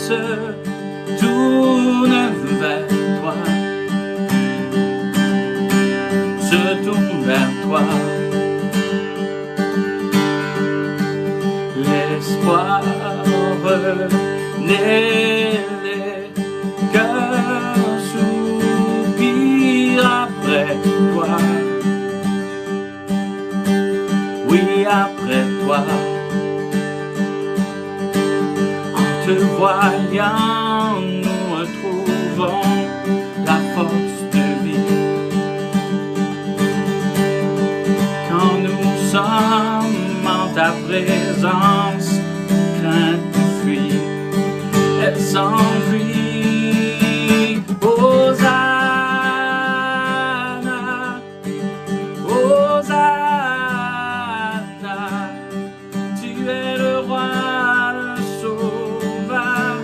se tourne vers toi, se tourne vers toi. L'espoir renaît, les cœurs soupirent après toi. Oui, après toi. En te voyant, nous retrouvons la force de vie. Quand nous sommes en ta présence, crainte fuit, elle s'enfuit. Hosanna, Hosanna, tu es le roi, le sauveur,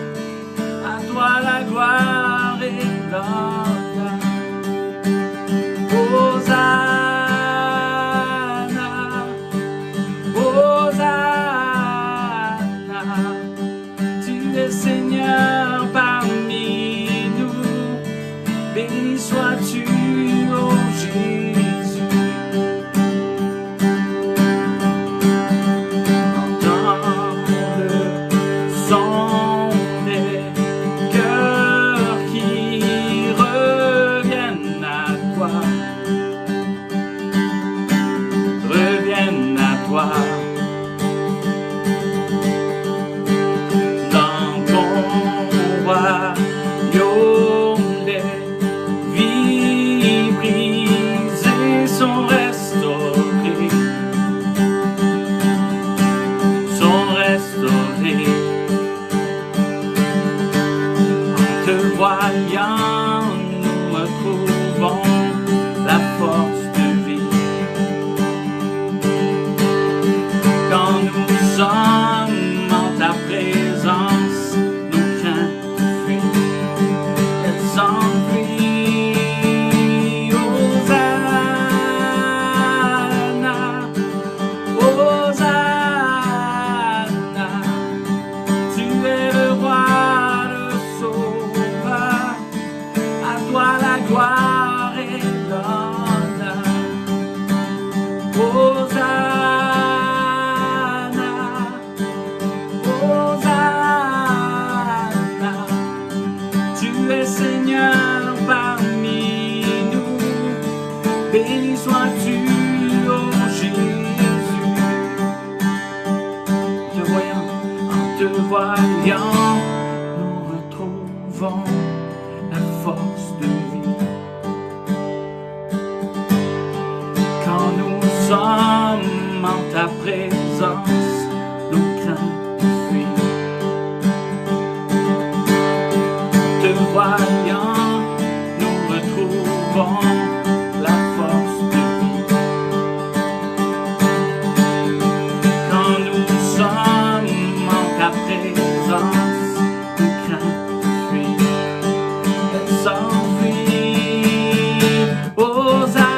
à toi la gloire et l'honneur. Hosanna, Hosanna, tu es Seigneur parmi nous, béni sois-tu, ô Jésus. Entends le son des cœurs qui reviennent à toi, reviennent à toi. Dans ton royaume, les vies brisées sont restaurées, sont restaurées. En te voyant, nous retrouvons la force de vie. Quand nous sommes en ta présence, nos craintes fuient, elles s'enfuient. Hosanna, Hosanna, tu es le roi, le sauveur, à toi la gloire et l'honneur. Hosanna, Hosanna, tu es Seigneur parmi nous, béni sois-tu, ô Jésus. En te voyant, nous retrouvons la force de vie. Quand nous sommes en ta présence, nos craintes fuient. Te voyant, nous retrouvons la force de vie. Quand nous sommes en ta présence, nos craintes fuient, elles s'enfuient. Hosanna,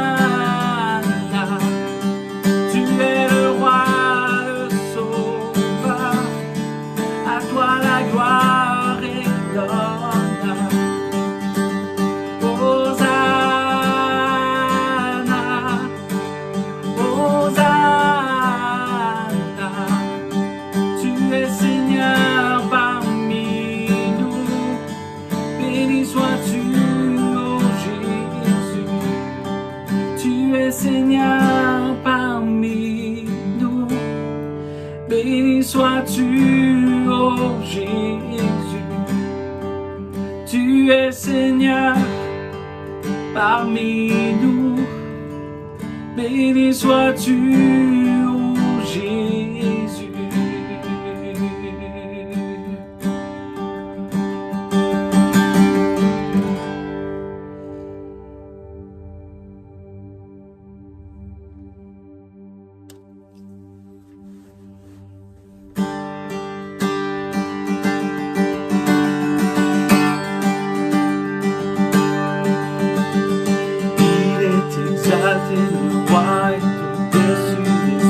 Hosanna, tu es le roi, le sauveur, à toi la gloire et l'honneur. Hosanna, Hosanna, tu es Seigneur parmi nous, béni sois-tu, ô Jésus. Tu es Seigneur parmi nous, béni sois-tu, ô Jésus. Tu es Seigneur parmi nous, béni sois-tu, ô Jésus. exalté, le roi est au-dessus des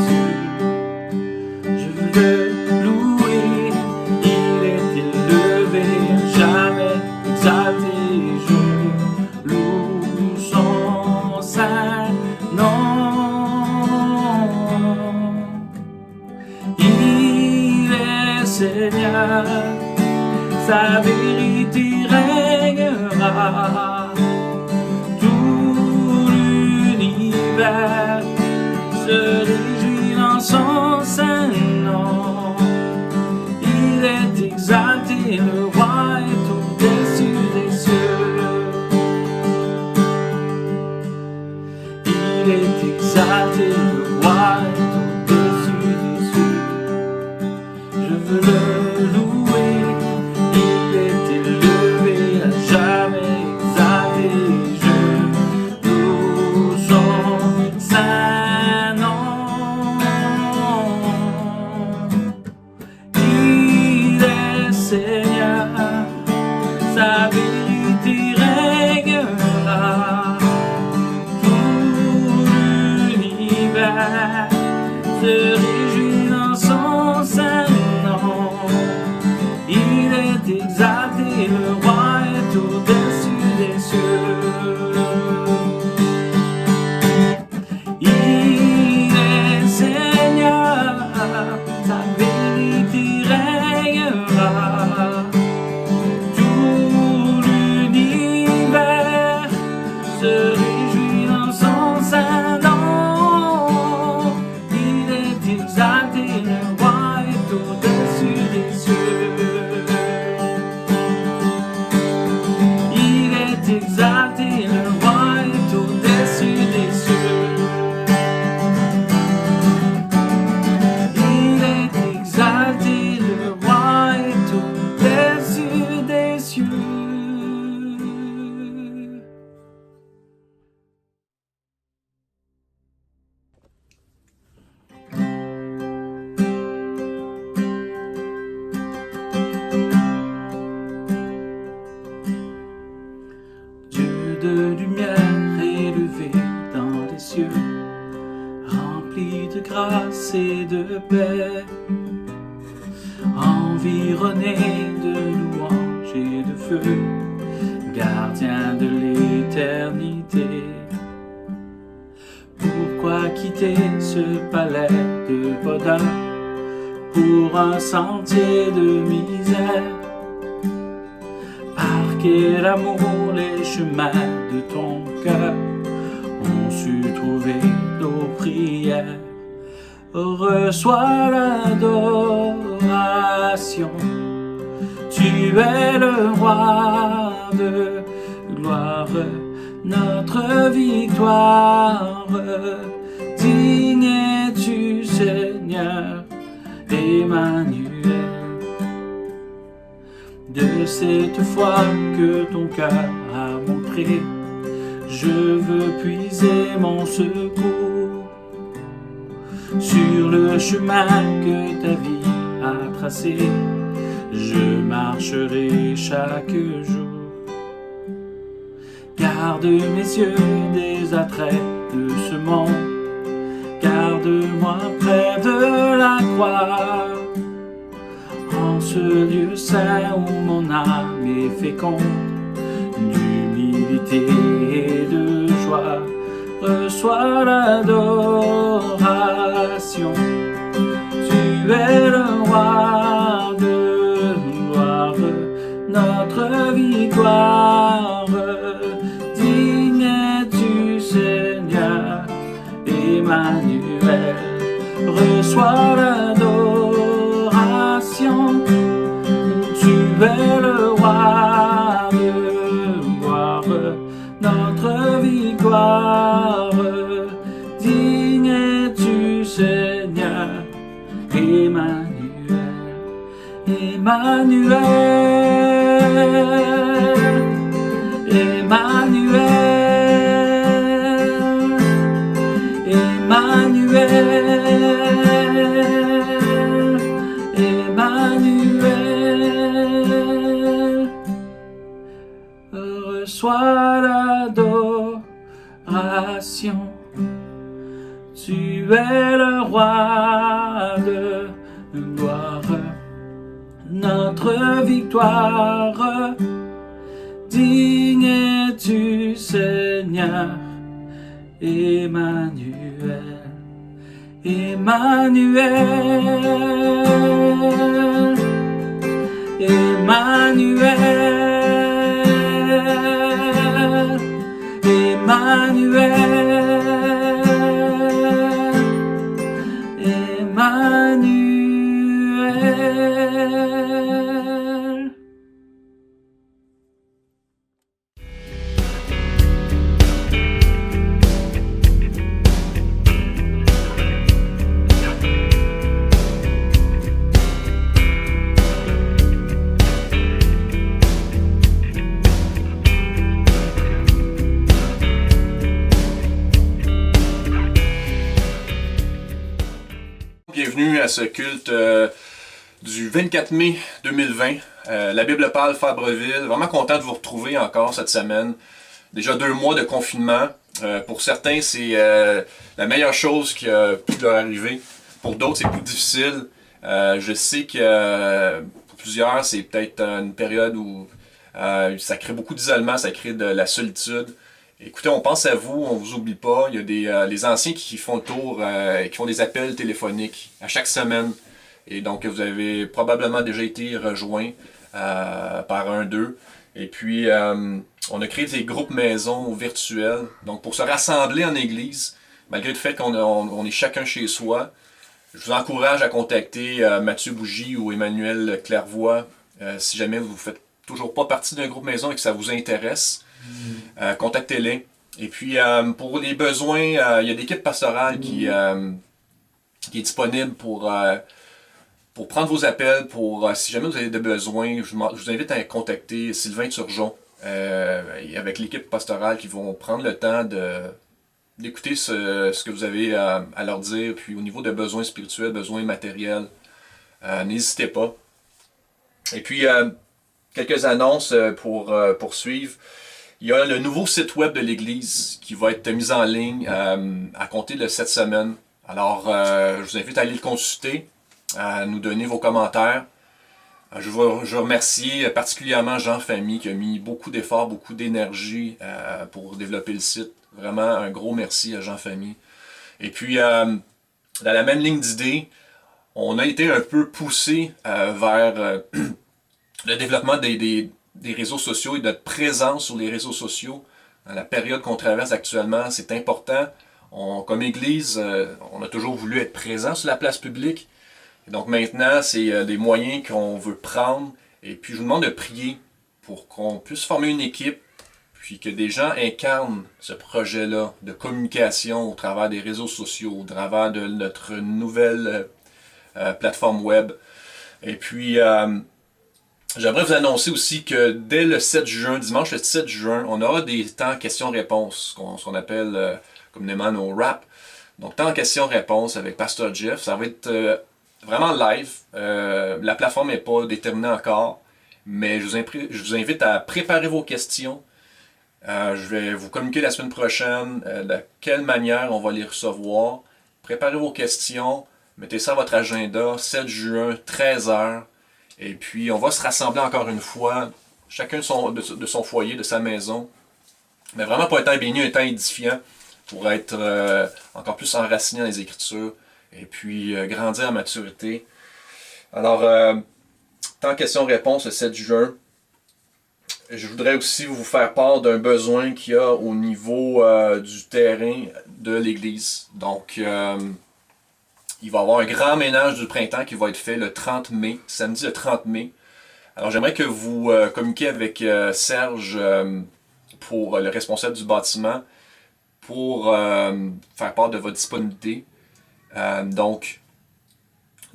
sa vérité régnera. Tout l'univers se réjouit dans son saint nom. Il est exalté, le roi est au-dessus des cieux. Il est exalté, le roi est au-dessus des cieux. Je veux le louer, il est élevé, à jamais exalté. Je loue son saint nom. Il est Seigneur, sa vérité régnera. Tout l'univers se réjouit dans son saint nom. Il est exalté, le roi est au-dessus des cieux. Il est Seigneur, sa vérité régnera. Tout l'univers se réjouit dans son saint nom. Il est exalté, le roi est au-dessus des cieux. Il est exalté, le roi est au-dessus des cieux. Il est exalté, le roi est au-dessus des cieux. Dieu de lumière élevé dans les cieux, rempli de grâce et de paix, environné de louanges et de feu, gardien de l'éternité. Pourquoi quitter ce palais de bonheur pour un sentier de misère? Par quel amour les chemins de ton cœur ont su trouver nos prières. Reçois l'adoration, tu es le roi de gloire, notre victoire. Digne es-tu, Seigneur, Emmanuel. De cette foi que ton cœur a montré, je veux puiser mon secours sur le chemin que ta vie a tracé. Je marcherai chaque jour. Garde mes yeux des attraits de ce monde, garde-moi près de la croix. En ce lieu saint où mon âme est féconde, d'humilité et de joie, reçois l'adoration. Tu es le roi de gloire, notre victoire. Digne es-tu, Seigneur, Emmanuel. Reçois l'adoration. Tu es le roi de gloire, notre victoire. Digne es-tu, Seigneur, Emmanuel. Emmanuel, Emmanuel, Emmanuel, Emmanuel. Reçois l'adoration. Tu es le roi de gloire, notre victoire. Digne es-tu, Seigneur, Emmanuel, Emmanuel, Emmanuel, Emmanuel. Bienvenue à ce culte du 24 mai 2020. La Bible parle, Fabreville. Vraiment content de vous retrouver encore cette semaine. Déjà 2 mois de confinement. Pour certains, c'est la meilleure chose qui a pu leur arriver. Pour d'autres, c'est plus difficile. Je sais que pour plusieurs, c'est peut-être une période où ça crée beaucoup d'isolement, ça crée de la solitude. Écoutez, on pense à vous, on vous oublie pas. Il y a les anciens qui font le tour, qui font des appels téléphoniques à chaque semaine. Et donc, vous avez probablement déjà été rejoints par un d'eux. Et puis, on a créé des groupes maisons virtuels. Donc, pour se rassembler en église, malgré le fait qu'on est chacun chez soi, je vous encourage à contacter Mathieu Bougie ou Emmanuel Clairvoy si jamais vous ne faites toujours pas partie d'un groupe maison et que ça vous intéresse. Contactez-les. Et puis, pour les besoins, il y a l'équipe pastorale qui est disponible pour prendre vos appels. Si jamais vous avez des besoins, je vous invite à contacter Sylvain Turgeon avec l'équipe pastorale qui vont prendre le temps d'écouter ce que vous avez à leur dire. Puis, au niveau de besoins spirituels, besoins matériels, n'hésitez pas. Et puis, quelques annonces pour poursuivre. Il y a le nouveau site web de l'Église qui va être mis en ligne à compter de cette semaine. Alors, je vous invite à aller le consulter, à nous donner vos commentaires. Je veux remercier particulièrement Jean Famille qui a mis beaucoup d'efforts, beaucoup d'énergie pour développer le site. Vraiment un gros merci à Jean Famille. Et puis, dans la même ligne d'idées, on a été un peu poussé vers le développement des réseaux sociaux et de notre présence sur les réseaux sociaux. Dans la période qu'on traverse actuellement, c'est important. Comme Église, on a toujours voulu être présent sur la place publique. Et donc maintenant, c'est des moyens qu'on veut prendre. Et puis je vous demande de prier pour qu'on puisse former une équipe, puis que des gens incarnent ce projet-là de communication au travers des réseaux sociaux, au travers de notre nouvelle plateforme web. Et puis, j'aimerais vous annoncer aussi que dès le 7 juin, dimanche le 7 juin, on aura des temps questions-réponses, ce qu'on appelle communément nos rap. Donc, temps questions-réponses avec Pasteur Jeff. Ça va être vraiment live. La plateforme n'est pas déterminée encore, mais je vous invite à préparer vos questions. Je vais vous communiquer la semaine prochaine de quelle manière on va les recevoir. Préparez vos questions, mettez ça à votre agenda, 7 juin, 13h. Et puis, on va se rassembler encore une fois, chacun de son foyer, de sa maison. Mais vraiment pour un temps béni, un temps édifiant, pour être encore plus enraciné dans les Écritures, et puis grandir en maturité. Alors, temps questions-réponses le 7 juin. Je voudrais aussi vous faire part d'un besoin qu'il y a au niveau du terrain de l'Église. Donc, il va y avoir un grand ménage du printemps qui va être fait le 30 mai, samedi le 30 mai. Alors j'aimerais que vous communiquiez avec Serge, pour le responsable du bâtiment, pour faire part de votre disponibilité. Donc,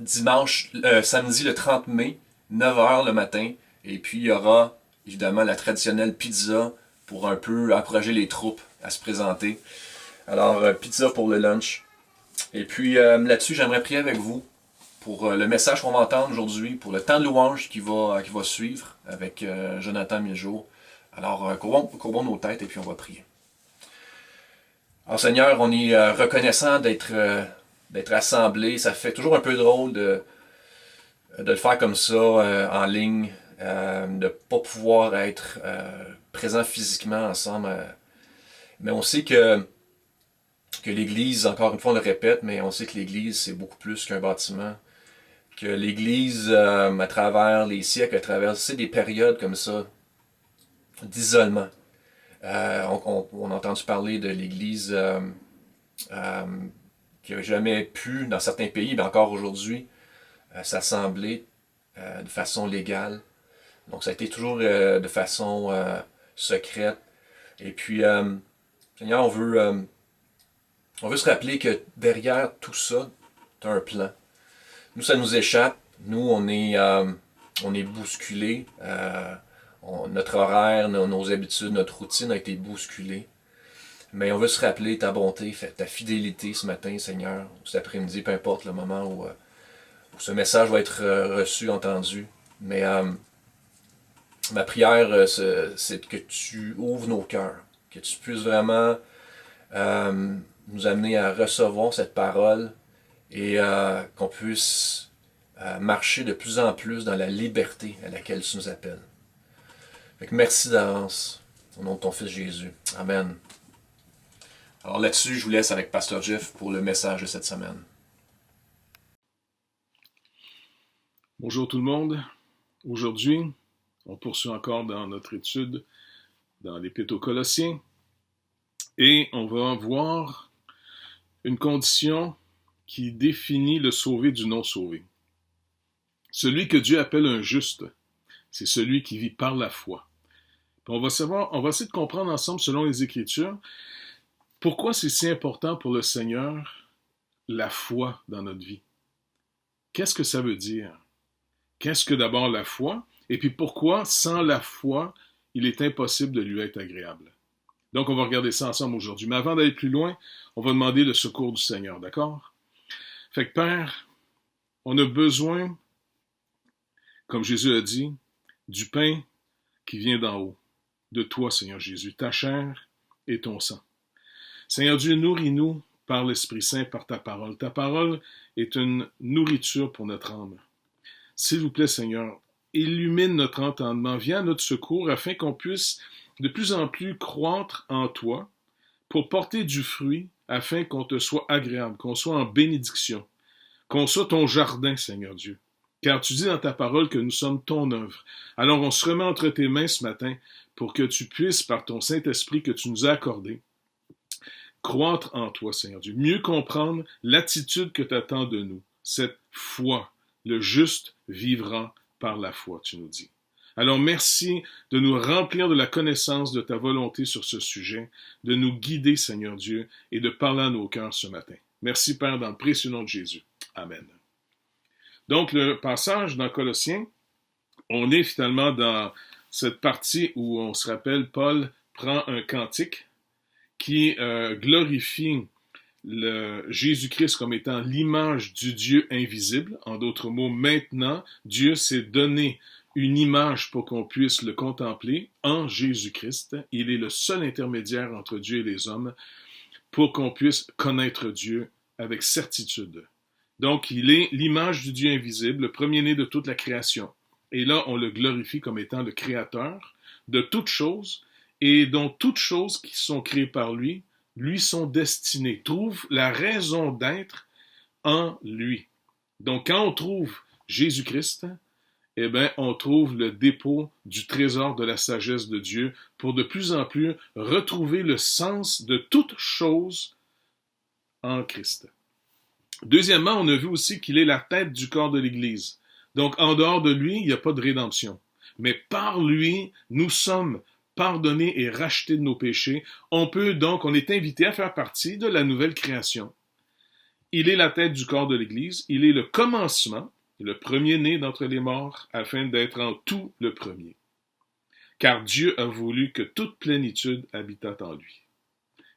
samedi le 30 mai, 9h le matin. Et puis il y aura évidemment la traditionnelle pizza pour un peu encourager les troupes à se présenter. Alors, pizza pour le lunch. Et puis là-dessus, j'aimerais prier avec vous pour le message qu'on va entendre aujourd'hui, pour le temps de louange qui va suivre avec Jonathan Mijour. Alors, courbons nos têtes et puis on va prier. Alors Seigneur, on est reconnaissant d'être assemblés. Ça fait toujours un peu drôle de le faire comme ça, en ligne, de ne pas pouvoir être présent physiquement ensemble. Mais on sait que l'Église, encore une fois on le répète, mais on sait que l'Église c'est beaucoup plus qu'un bâtiment, que l'Église, à travers les siècles, a traversé des périodes comme ça, d'isolement. On a entendu parler de l'Église qui n'a jamais pu, dans certains pays, mais encore aujourd'hui, s'assembler de façon légale. Donc ça a été toujours de façon secrète. Et puis, Seigneur, on veut se rappeler que derrière tout ça, tu as un plan. Nous, ça nous échappe. Nous, on est bousculés. Notre horaire, nos habitudes, notre routine a été bousculée. Mais on veut se rappeler ta bonté, ta fidélité ce matin, Seigneur, ou cet après-midi, peu importe le moment où ce message va être reçu, entendu. Mais ma prière, c'est que tu ouvres nos cœurs, que tu puisses vraiment nous amener à recevoir cette parole et qu'on puisse marcher de plus en plus dans la liberté à laquelle tu nous appelles. Fait que merci d'avance, au nom de ton Fils Jésus. Amen. Alors là-dessus, je vous laisse avec Pasteur Jeff pour le message de cette semaine. Bonjour tout le monde. Aujourd'hui, on poursuit encore dans notre étude dans l'Épître aux Colossiens et on va voir une condition qui définit le sauvé du non-sauvé. Celui que Dieu appelle un juste, c'est celui qui vit par la foi. Puis on va essayer de comprendre ensemble, selon les Écritures, pourquoi c'est si important pour le Seigneur, la foi dans notre vie. Qu'est-ce que ça veut dire? Qu'est-ce que d'abord la foi? Et puis pourquoi, sans la foi, il est impossible de lui être agréable? Donc on va regarder ça ensemble aujourd'hui. Mais avant d'aller plus loin, on va demander le secours du Seigneur, d'accord? Fait que Père, on a besoin, comme Jésus a dit, du pain qui vient d'en haut, de toi, Seigneur Jésus, ta chair et ton sang. Seigneur Dieu, nourris-nous par l'Esprit Saint, par ta parole. Ta parole est une nourriture pour notre âme. S'il vous plaît, Seigneur, illumine notre entendement, viens à notre secours afin qu'on puisse de plus en plus croître en toi pour porter du fruit afin qu'on te soit agréable, qu'on soit en bénédiction, qu'on soit ton jardin, Seigneur Dieu. Car tu dis dans ta parole que nous sommes ton œuvre. Alors on se remet entre tes mains ce matin pour que tu puisses, par ton Saint-Esprit que tu nous as accordé, croître en toi, Seigneur Dieu, mieux comprendre l'attitude que tu attends de nous, cette foi. Le juste vivra par la foi, tu nous dis. Alors merci de nous remplir de la connaissance de ta volonté sur ce sujet, de nous guider, Seigneur Dieu, et de parler à nos cœurs ce matin. Merci, Père, dans le précieux nom de Jésus. Amen. Donc, le passage dans Colossiens, on est finalement dans cette partie où on se rappelle, Paul prend un cantique qui glorifie Jésus-Christ comme étant l'image du Dieu invisible. En d'autres mots, maintenant, Dieu s'est donné une image pour qu'on puisse le contempler en Jésus-Christ. Il est le seul intermédiaire entre Dieu et les hommes pour qu'on puisse connaître Dieu avec certitude. Donc, il est l'image du Dieu invisible, le premier-né de toute la création. Et là, on le glorifie comme étant le créateur de toutes choses et dont toutes choses qui sont créées par lui sont destinées, trouvent la raison d'être en lui. Donc, quand on trouve Jésus-Christ, eh bien, on trouve le dépôt du trésor de la sagesse de Dieu pour de plus en plus retrouver le sens de toute chose en Christ. Deuxièmement, on a vu aussi qu'il est la tête du corps de l'Église. Donc, en dehors de lui, il n'y a pas de rédemption. Mais par lui, nous sommes pardonnés et rachetés de nos péchés. On est invité à faire partie de la nouvelle création. Il est la tête du corps de l'Église. Il est le commencement, le premier-né d'entre les morts, afin d'être en tout le premier. Car Dieu a voulu que toute plénitude habitât en lui.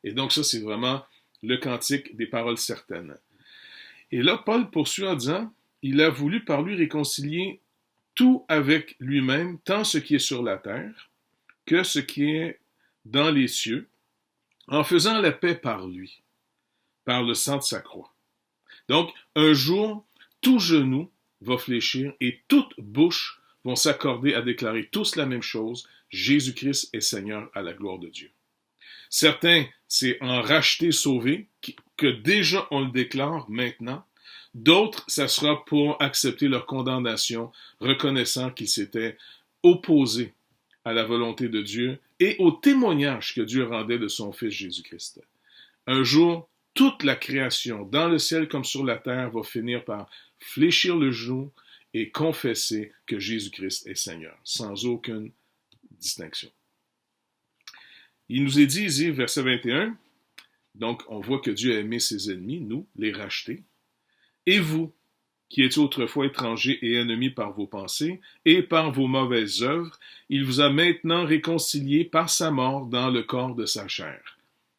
Et donc ça, c'est vraiment le cantique des paroles certaines. Et là, Paul poursuit en disant, il a voulu par lui réconcilier tout avec lui-même, tant ce qui est sur la terre que ce qui est dans les cieux, en faisant la paix par lui, par le sang de sa croix. Donc, un jour, tout genou va fléchir et toute bouche vont s'accorder à déclarer tous la même chose, Jésus-Christ est Seigneur à la gloire de Dieu. Certains, c'est en racheté, sauvé, que déjà on le déclare maintenant, D'autres, ça sera pour accepter leur condamnation, reconnaissant qu'ils s'étaient opposés à la volonté de Dieu et au témoignage que Dieu rendait de son Fils Jésus-Christ. Un jour, toute la création, dans le ciel comme sur la terre, va finir par fléchir le genou et confesser que Jésus-Christ est Seigneur, sans aucune distinction. Il nous est dit ici, verset 21, donc on voit que Dieu a aimé ses ennemis, nous, les rachetés, et vous, qui étiez autrefois étrangers et ennemis par vos pensées et par vos mauvaises œuvres, il vous a maintenant réconciliés par sa mort dans le corps de sa chair.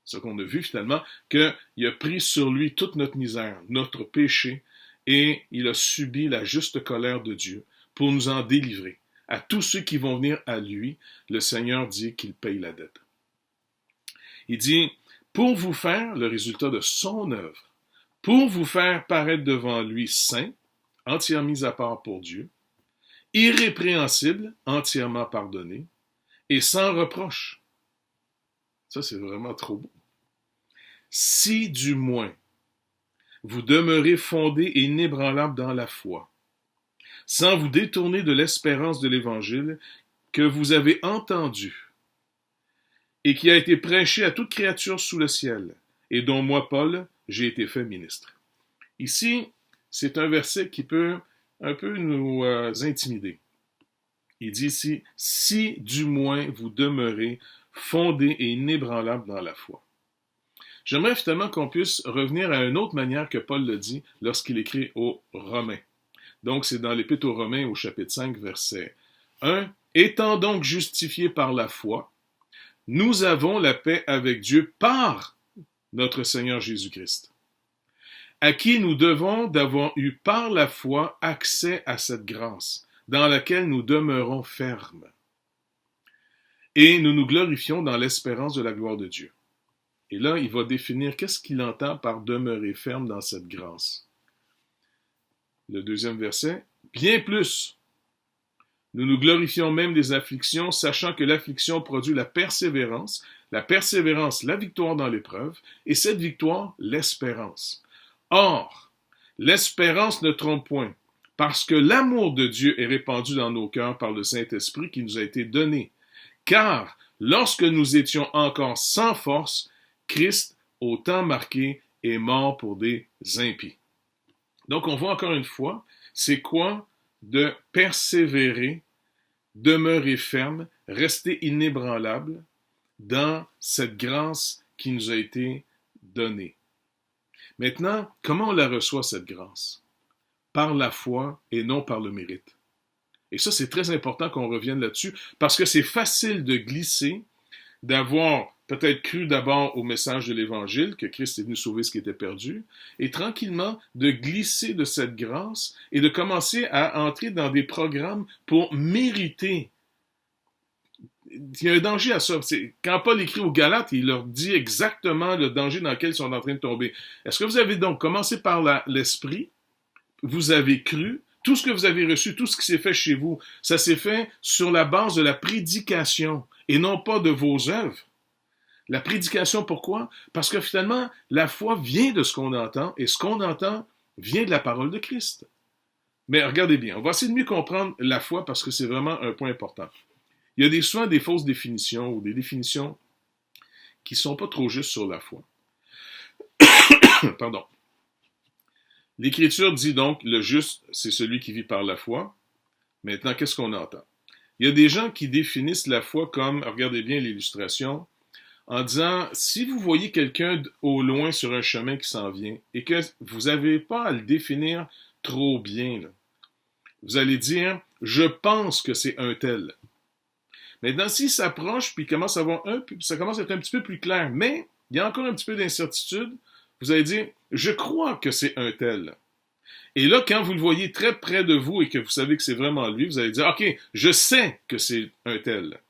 Ce qu'on a vu finalement, qu'il a pris sur lui toute notre misère, notre péché, et il a subi la juste colère de Dieu pour nous en délivrer. À tous ceux qui vont venir à lui, le Seigneur dit qu'il paye la dette. Il dit, pour vous faire le résultat de son œuvre, pour vous faire paraître devant lui saint, entièrement mis à part pour Dieu, irrépréhensible, entièrement pardonné, et sans reproche. Ça, c'est vraiment trop beau. Si du moins vous demeurez fondés et inébranlables dans la foi, sans vous détourner de l'espérance de l'Évangile que vous avez entendu et qui a été prêché à toute créature sous le ciel, et dont moi, Paul, j'ai été fait ministre. Ici, c'est un verset qui peut un peu nous intimider. Il dit ici, « Si du moins vous demeurez fondés et inébranlables dans la foi ». J'aimerais finalement qu'on puisse revenir à une autre manière que Paul le dit lorsqu'il écrit aux Romains. Donc, c'est dans l'Épître aux Romains au chapitre 5, verset 1. « Étant donc justifiés par la foi, nous avons la paix avec Dieu par notre Seigneur Jésus-Christ, à qui nous devons d'avoir eu par la foi accès à cette grâce, dans laquelle nous demeurons fermes. Et nous nous glorifions dans l'espérance de la gloire de Dieu. » Et là, il va définir qu'est-ce qu'il entend par demeurer ferme dans cette grâce. Le deuxième verset, « Bien plus, nous nous glorifions même des afflictions, sachant que l'affliction produit la persévérance la victoire dans l'épreuve, et cette victoire, l'espérance. Or, l'espérance ne trompe point, parce que l'amour de Dieu est répandu dans nos cœurs par le Saint-Esprit qui nous a été donné. Car, lorsque nous étions encore sans force, Christ, au temps marqué, est mort pour des impies. » Donc, on voit encore une fois, c'est quoi de persévérer, demeurer ferme, rester inébranlable dans cette grâce qui nous a été donnée. Maintenant, comment on la reçoit, cette grâce? Par la foi et non par le mérite. Et ça, c'est très important qu'on revienne là-dessus, parce que c'est facile de glisser, d'avoir peut-être cru d'abord au message de l'Évangile, que Christ est venu sauver ce qui était perdu, et tranquillement de glisser de cette grâce et de commencer à entrer dans des programmes pour mériter. Il y a un danger à ça. Quand Paul écrit aux Galates, il leur dit exactement le danger dans lequel ils sont en train de tomber. Est-ce que vous avez donc commencé par l'esprit, vous avez cru, tout ce que vous avez reçu, tout ce qui s'est fait chez vous, ça s'est fait sur la base de la prédication et non pas de vos œuvres. La prédication, pourquoi? Parce que finalement, la foi vient de ce qu'on entend, et ce qu'on entend vient de la parole de Christ. Mais regardez bien, on va essayer de mieux comprendre la foi parce que c'est vraiment un point important. Il y a souvent des fausses définitions ou des définitions qui ne sont pas trop justes sur la foi. Pardon. L'Écriture dit donc, le juste, c'est celui qui vit par la foi. Maintenant, qu'est-ce qu'on entend? Il y a des gens qui définissent la foi comme, regardez bien l'illustration, en disant, si vous voyez quelqu'un au loin sur un chemin qui s'en vient et que vous n'avez pas à le définir trop bien, là, vous allez dire, je pense que c'est un tel. Maintenant, s'il s'approche puis ça commence à être un petit peu plus clair, mais il y a encore un petit peu d'incertitude, vous allez dire, je crois que c'est un tel. Et là, quand vous le voyez très près de vous et que vous savez que c'est vraiment lui, vous allez dire, OK, je sais que c'est un tel.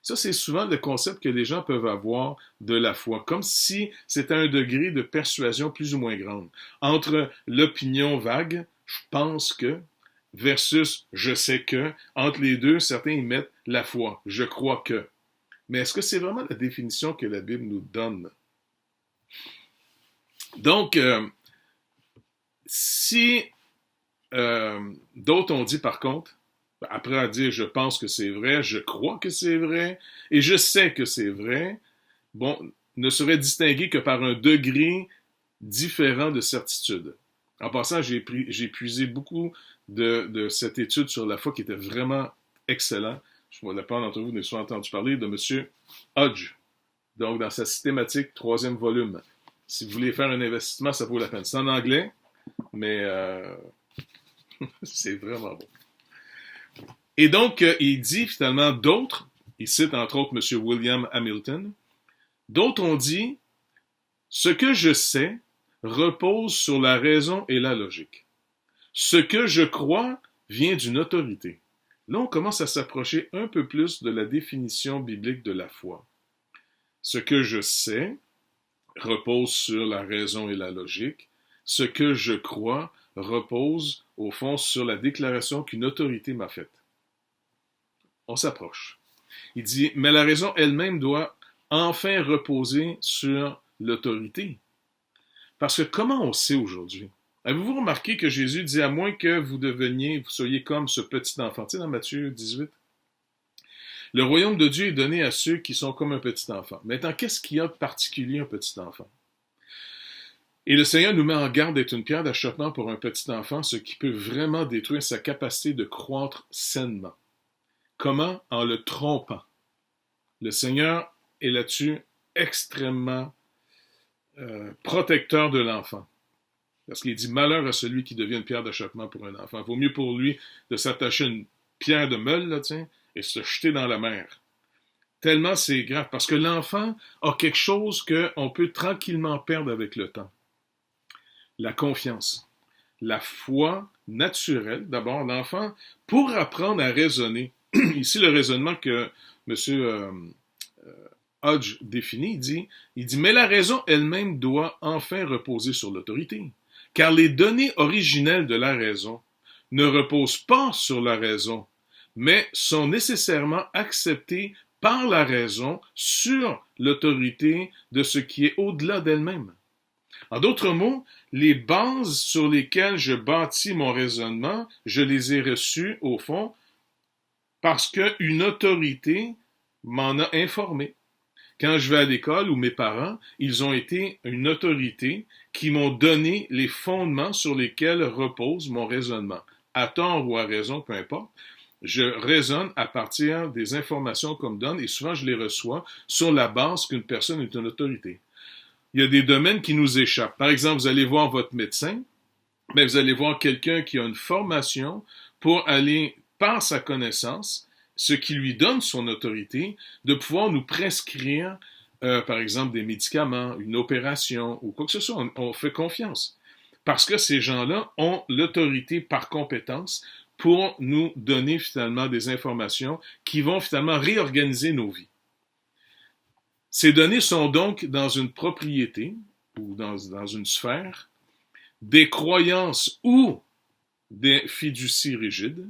Ça, c'est souvent le concept que les gens peuvent avoir de la foi, comme si c'était un degré de persuasion plus ou moins grande. Entre l'opinion vague, je pense que, versus je sais que, entre les deux, certains y mettent la foi, je crois que. Mais est-ce que c'est vraiment la définition que la Bible nous donne? Donc, Si d'autres ont dit par contre, après à dire je pense que c'est vrai, je crois que c'est vrai, et je sais que c'est vrai, bon, ne serait distingué que par un degré différent de certitude. En passant, j'ai puisé beaucoup de cette étude sur la foi qui était vraiment excellent. Je vois la part d'entre vous ne soit entendu parler de M. Hodge. Donc, dans sa systématique, 3e volume. Si vous voulez faire un investissement, ça vaut la peine. C'est en anglais, mais c'est vraiment bon. Et donc, il dit finalement d'autres, il cite entre autres M. William Hamilton, d'autres ont dit « Ce que je sais repose sur la raison et la logique. Ce que je crois vient d'une autorité. » Là, on commence à s'approcher un peu plus de la définition biblique de la foi. Ce que je sais repose sur la raison et la logique. Ce que je crois repose, au fond, sur la déclaration qu'une autorité m'a faite. On s'approche. Il dit, mais la raison elle-même doit enfin reposer sur l'autorité. Parce que comment on sait aujourd'hui? Avez-vous remarqué que Jésus dit, à moins que vous soyez comme ce petit enfant, tu sais, dans Matthieu 18, le royaume de Dieu est donné à ceux qui sont comme un petit enfant. Maintenant, qu'est-ce qu'il y a de particulier un petit enfant? Et le Seigneur nous met en garde d'être une pierre d'achoppement pour un petit enfant, ce qui peut vraiment détruire sa capacité de croître sainement. Comment? En le trompant. Le Seigneur est là-dessus extrêmement protecteur de l'enfant. Parce qu'il dit, malheur à celui qui devient une pierre d'achoppement pour un enfant. Il vaut mieux pour lui de s'attacher à une pierre de meule, là, tiens, et se jeter dans la mer. Tellement c'est grave, parce que l'enfant a quelque chose qu'on peut tranquillement perdre avec le temps. La confiance. La foi naturelle. D'abord, l'enfant, pour apprendre à raisonner, ici le raisonnement que M. Hodge définit, il dit, mais la raison elle-même doit enfin reposer sur l'autorité. Car les données originelles de la raison ne reposent pas sur la raison, mais sont nécessairement acceptées par la raison sur l'autorité de ce qui est au-delà d'elle-même. En d'autres mots, les bases sur lesquelles je bâtis mon raisonnement, je les ai reçues, au fond, parce qu'une autorité m'en a informé. Quand je vais à l'école ou mes parents, ils ont été une autorité qui m'ont donné les fondements sur lesquels repose mon raisonnement. À tort ou à raison, peu importe, je raisonne à partir des informations qu'on me donne et souvent je les reçois sur la base qu'une personne est une autorité. Il y a des domaines qui nous échappent. Par exemple, vous allez voir votre médecin, mais vous allez voir quelqu'un qui a une formation pour aller, par sa connaissance, ce qui lui donne son autorité, de pouvoir nous prescrire, par exemple, des médicaments, une opération ou quoi que ce soit. On fait confiance. Parce que ces gens-là ont l'autorité par compétence pour nous donner finalement des informations qui vont finalement réorganiser nos vies. Ces données sont donc dans une propriété ou dans une sphère des croyances ou des fiducies rigides.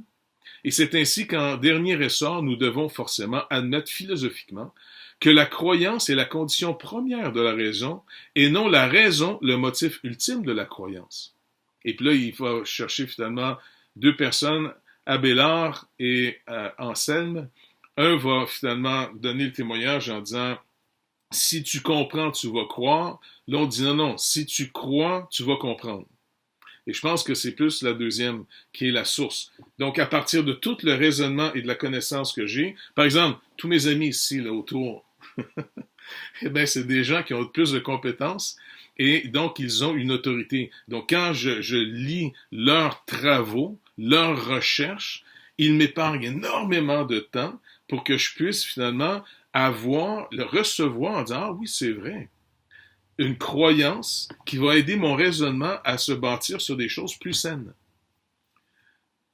Et c'est ainsi qu'en dernier ressort, nous devons forcément admettre philosophiquement que la croyance est la condition première de la raison et non la raison le motif ultime de la croyance. Et puis là, il faut chercher finalement deux personnes, Abélard et Anselme. Un va finalement donner le témoignage en disant « Si tu comprends, tu vas croire ». L'autre dit « Non, si tu crois, tu vas comprendre ». Et je pense que c'est plus la deuxième qui est la source. Donc, à partir de tout le raisonnement et de la connaissance que j'ai, par exemple, tous mes amis ici, là, autour, eh bien, c'est des gens qui ont plus de compétences et donc ils ont une autorité. Donc, quand je lis leurs travaux, leurs recherches, ils m'épargnent énormément de temps pour que je puisse finalement le recevoir en disant « Ah oui, c'est vrai ». Une croyance qui va aider mon raisonnement à se bâtir sur des choses plus saines.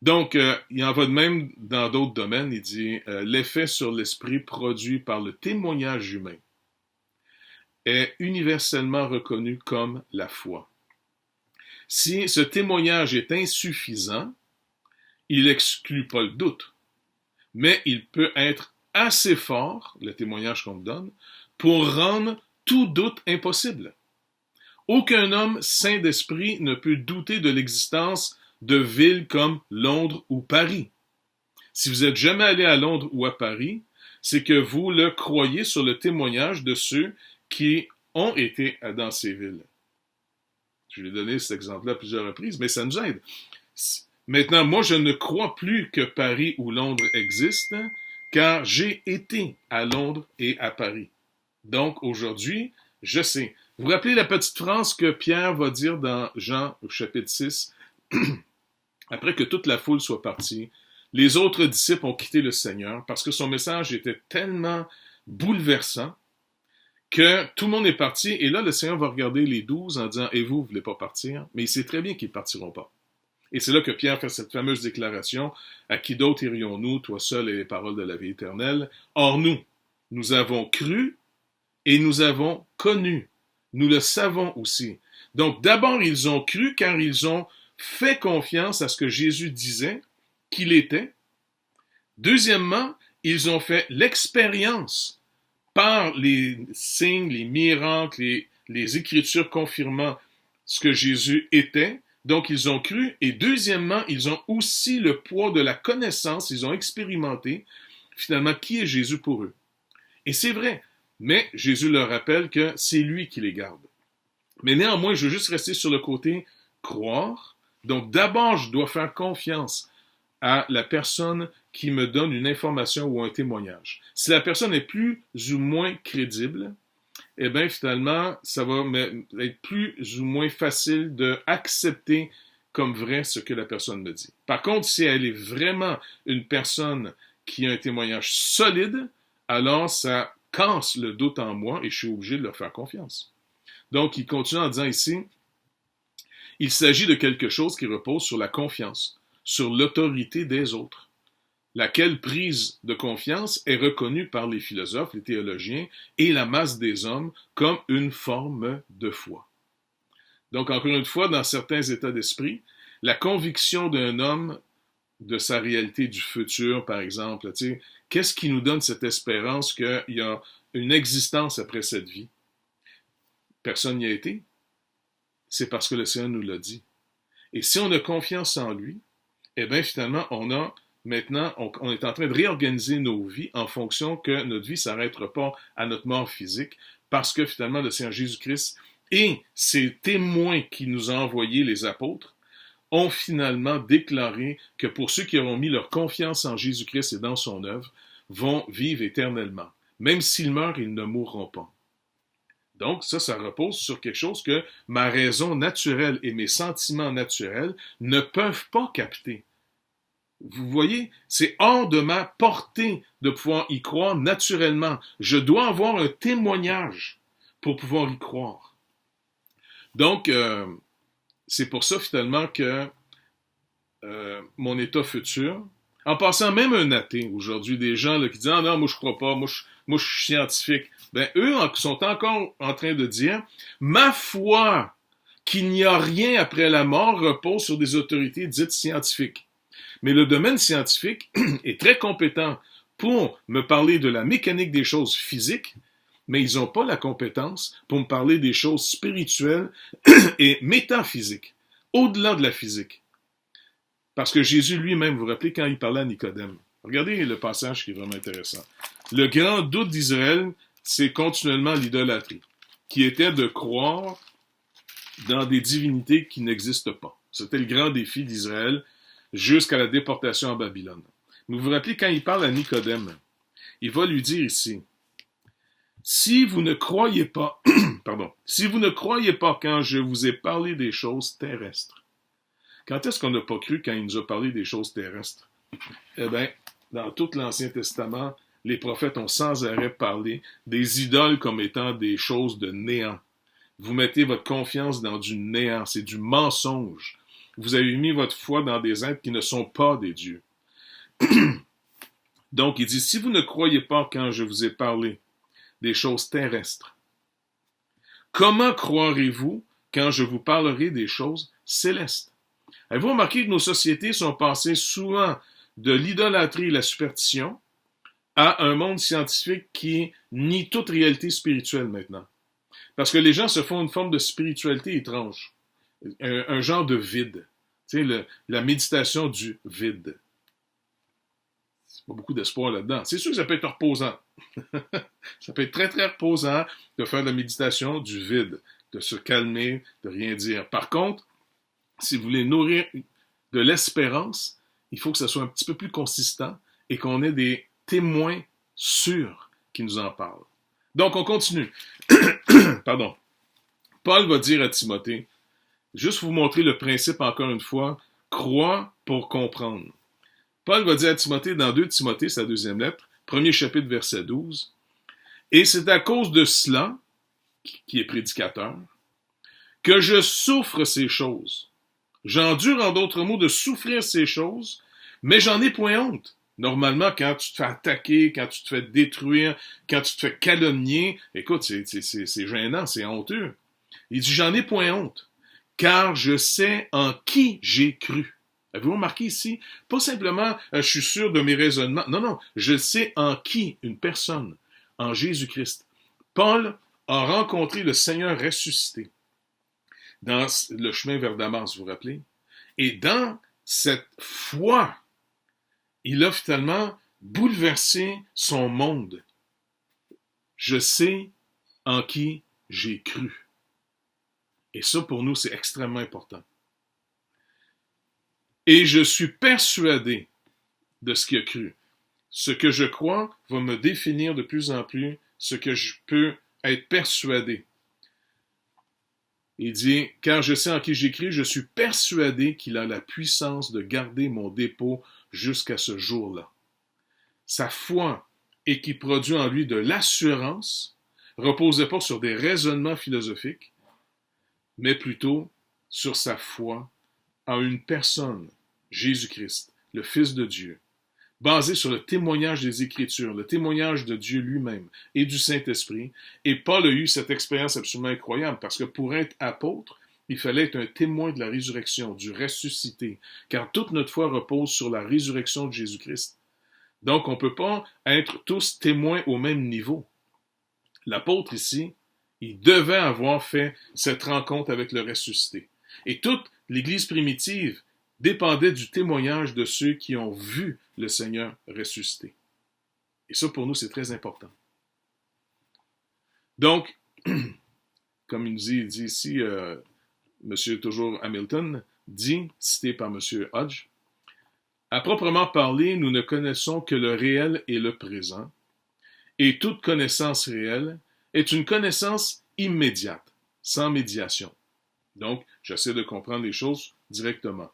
Donc, il en va de même dans d'autres domaines. Il dit l'effet sur l'esprit produit par le témoignage humain est universellement reconnu comme la foi. Si ce témoignage est insuffisant, il n'exclut pas le doute, mais il peut être assez fort, le témoignage qu'on me donne, pour rendre tout doute impossible. Aucun homme saint d'esprit ne peut douter de l'existence de villes comme Londres ou Paris. Si vous n'êtes jamais allé à Londres ou à Paris, c'est que vous le croyez sur le témoignage de ceux qui ont été dans ces villes. Je l'ai donné cet exemple-là à plusieurs reprises, mais ça nous aide. Maintenant, moi, je ne crois plus que Paris ou Londres existent, car j'ai été à Londres et à Paris. Donc, aujourd'hui, je sais. Vous vous rappelez la petite phrase que Pierre va dire dans Jean au chapitre 6, après que toute la foule soit partie, les autres disciples ont quitté le Seigneur parce que son message était tellement bouleversant que tout le monde est parti. Et là, le Seigneur va regarder les 12 en disant « Et vous, vous voulez pas partir? » Mais il sait très bien qu'ils ne partiront pas. Et c'est là que Pierre fait cette fameuse déclaration « À qui d'autre irions-nous, toi seul et les paroles de la vie éternelle? Or nous avons cru et nous avons connu. Nous le savons aussi. » Donc d'abord, ils ont cru car ils ont fait confiance à ce que Jésus disait qu'il était. Deuxièmement, ils ont fait l'expérience par les signes, les miracles, les Écritures confirmant ce que Jésus était. Donc, ils ont cru. Et deuxièmement, ils ont aussi le poids de la connaissance. Ils ont expérimenté, finalement, qui est Jésus pour eux. Et c'est vrai. Mais Jésus leur rappelle que c'est lui qui les garde. Mais néanmoins, je veux juste rester sur le côté croire. Donc, d'abord, je dois faire confiance à la personne qui me donne une information ou un témoignage. Si la personne est plus ou moins crédible, eh bien, finalement, ça va être plus ou moins facile d'accepter comme vrai ce que la personne me dit. Par contre, si elle est vraiment une personne qui a un témoignage solide, alors ça casse le doute en moi et je suis obligé de leur faire confiance. Donc, il continue en disant ici, il s'agit de quelque chose qui repose sur la confiance, sur l'autorité des autres, laquelle prise de confiance est reconnue par les philosophes, les théologiens et la masse des hommes comme une forme de foi. Donc, encore une fois, dans certains états d'esprit, la conviction d'un homme de sa réalité du futur, par exemple, qu'est-ce qui nous donne cette espérance qu'il y a une existence après cette vie? Personne n'y a été. C'est parce que le Seigneur nous l'a dit. Et si on a confiance en lui, eh bien, finalement, on est en train de réorganiser nos vies en fonction que notre vie ne s'arrêtera pas à notre mort physique, parce que finalement, le Seigneur Jésus-Christ et ses témoins qui nous ont envoyés, les apôtres, ont finalement déclaré que pour ceux qui auront mis leur confiance en Jésus-Christ et dans son œuvre, vont vivre éternellement. Même s'ils meurent, ils ne mourront pas. Donc, ça repose sur quelque chose que ma raison naturelle et mes sentiments naturels ne peuvent pas capter. Vous voyez, c'est hors de ma portée de pouvoir y croire naturellement. Je dois avoir un témoignage pour pouvoir y croire. Donc, c'est pour ça finalement que mon état futur, en passant même un athée, aujourd'hui, des gens là, qui disent « Ah non, moi je crois pas, moi je suis scientifique », ben eux sont encore en train de dire « Ma foi qu'il n'y a rien après la mort repose sur des autorités dites scientifiques. » Mais le domaine scientifique est très compétent pour me parler de la mécanique des choses physiques, mais ils n'ont pas la compétence pour me parler des choses spirituelles et métaphysiques, au-delà de la physique. Parce que Jésus lui-même, vous vous rappelez quand il parlait à Nicodème, regardez le passage qui est vraiment intéressant. Le grand doute d'Israël, c'est continuellement l'idolâtrie, qui était de croire dans des divinités qui n'existent pas. C'était le grand défi d'Israël jusqu'à la déportation en Babylone. Mais vous vous rappelez quand il parle à Nicodème, il va lui dire ici, si vous ne croyez pas, si vous ne croyez pas quand je vous ai parlé des choses terrestres. Quand est-ce qu'on n'a pas cru quand il nous a parlé des choses terrestres? Eh bien, dans tout l'Ancien Testament, les prophètes ont sans arrêt parlé des idoles comme étant des choses de néant. Vous mettez votre confiance dans du néant, c'est du mensonge. Vous avez mis votre foi dans des êtres qui ne sont pas des dieux. Donc, il dit, si vous ne croyez pas quand je vous ai parlé des choses terrestres, comment croirez-vous quand je vous parlerai des choses célestes? Avez-vous remarqué que nos sociétés sont passées souvent de l'idolâtrie et la superstition à un monde scientifique qui nie toute réalité spirituelle maintenant? Parce que les gens se font une forme de spiritualité étrange, un genre de vide. Tu sais, la méditation du vide. C'est pas beaucoup d'espoir là-dedans. C'est sûr que ça peut être reposant. Ça peut être très, très reposant de faire de la méditation du vide, de se calmer, de rien dire. Par contre, si vous voulez nourrir de l'espérance, il faut que ça soit un petit peu plus consistant et qu'on ait des témoins sûrs qui nous en parlent. Donc, on continue. Pardon. Paul va dire à Timothée, juste vous montrer le principe encore une fois, crois pour comprendre. Paul va dire à Timothée dans 2 Timothée, sa deuxième lettre, premier chapitre, verset 12, et c'est à cause de cela, qui est prédicateur, que je souffre ces choses. J'endure en d'autres mots de souffrir ces choses, mais j'en ai point honte. Normalement, quand tu te fais attaquer, quand tu te fais détruire, quand tu te fais calomnier, écoute, c'est gênant, c'est honteux. Il dit, j'en ai point honte, car je sais en qui j'ai cru. Avez-vous remarqué ici? Pas simplement, je suis sûr de mes raisonnements. Non, non, je sais en qui, une personne, en Jésus-Christ. Paul a rencontré le Seigneur ressuscité dans le chemin vers Damas, vous vous rappelez? Et dans cette foi, il a finalement bouleversé son monde. Je sais en qui j'ai cru. Et ça, pour nous, c'est extrêmement important. Et je suis persuadé de ce qu'il a cru. Ce que je crois va me définir de plus en plus ce que je peux être persuadé. Il dit, car je sais en qui j'ai cru, je suis persuadé qu'il a la puissance de garder mon dépôt jusqu'à ce jour-là. Sa foi, et qui produit en lui de l'assurance, reposait pas sur des raisonnements philosophiques, mais plutôt sur sa foi en une personne, Jésus-Christ, le Fils de Dieu, basé sur le témoignage des Écritures, le témoignage de Dieu lui-même et du Saint-Esprit. Et Paul a eu cette expérience absolument incroyable, parce que pour être apôtre, il fallait être un témoin de la résurrection, du ressuscité, car toute notre foi repose sur la résurrection de Jésus-Christ. Donc, on ne peut pas être tous témoins au même niveau. L'apôtre ici, il devait avoir fait cette rencontre avec le ressuscité. Et toute l'Église primitive dépendait du témoignage de ceux qui ont vu le Seigneur ressuscité. Et ça, pour nous, c'est très important. Donc, comme il dit ici, M. toujours Hamilton, dit, cité par M. Hodge, à proprement parler, nous ne connaissons que le réel et le présent, et toute connaissance réelle est une connaissance immédiate, sans médiation. Donc, j'essaie de comprendre les choses directement.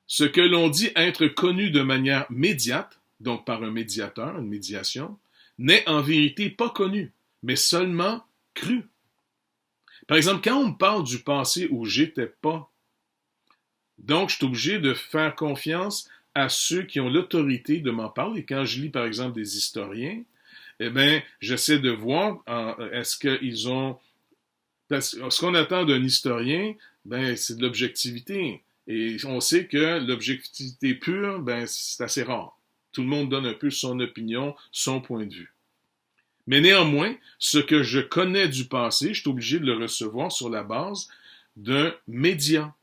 Ce que l'on dit être connu de manière médiate, donc par un médiateur, une médiation, n'est en vérité pas connu, mais seulement cru. Par exemple, quand on me parle du passé où j'étais pas, donc je suis obligé de faire confiance à ceux qui ont l'autorité de m'en parler. Et quand je lis, par exemple, des historiens, eh bien, j'essaie de voir, est-ce qu'ils ont... Ce qu'on attend d'un historien, ben, c'est de l'objectivité. Et on sait que l'objectivité pure, ben, c'est assez rare. Tout le monde donne un peu son opinion, son point de vue. Mais néanmoins, ce que je connais du passé, je suis obligé de le recevoir sur la base d'un média.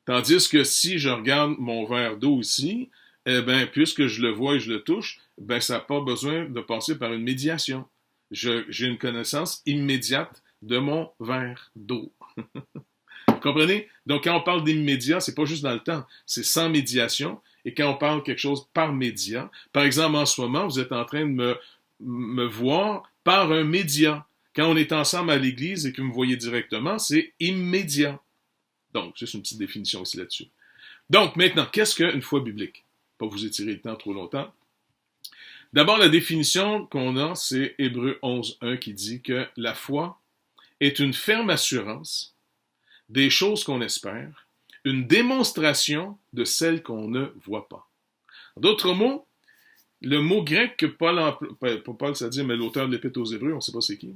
Tandis que si je regarde mon verre d'eau ici, eh bien, puisque je le vois et je le touche, ben, ça n'a pas besoin de passer par une médiation. J'ai une connaissance immédiate de mon verre d'eau. Comprenez? Donc, quand on parle d'immédiat, c'est pas juste dans le temps, c'est sans médiation. Et quand on parle quelque chose par média, par exemple, en ce moment, vous êtes en train de me voir par un média. Quand on est ensemble à l'église et que vous me voyez directement, c'est immédiat. Donc, juste une petite définition aussi là-dessus. Donc, maintenant, qu'est-ce qu'une foi biblique? Pas vous étirer le temps trop longtemps. D'abord, la définition qu'on a, c'est Hébreux 11.1 qui dit que la foi est une ferme assurance des choses qu'on espère, une démonstration de celles qu'on ne voit pas. D'autres mots, le mot grec que Paul emploie, pas Paul, c'est-à-dire, mais l'auteur de l'Épître aux Hébreux, on ne sait pas c'est qui,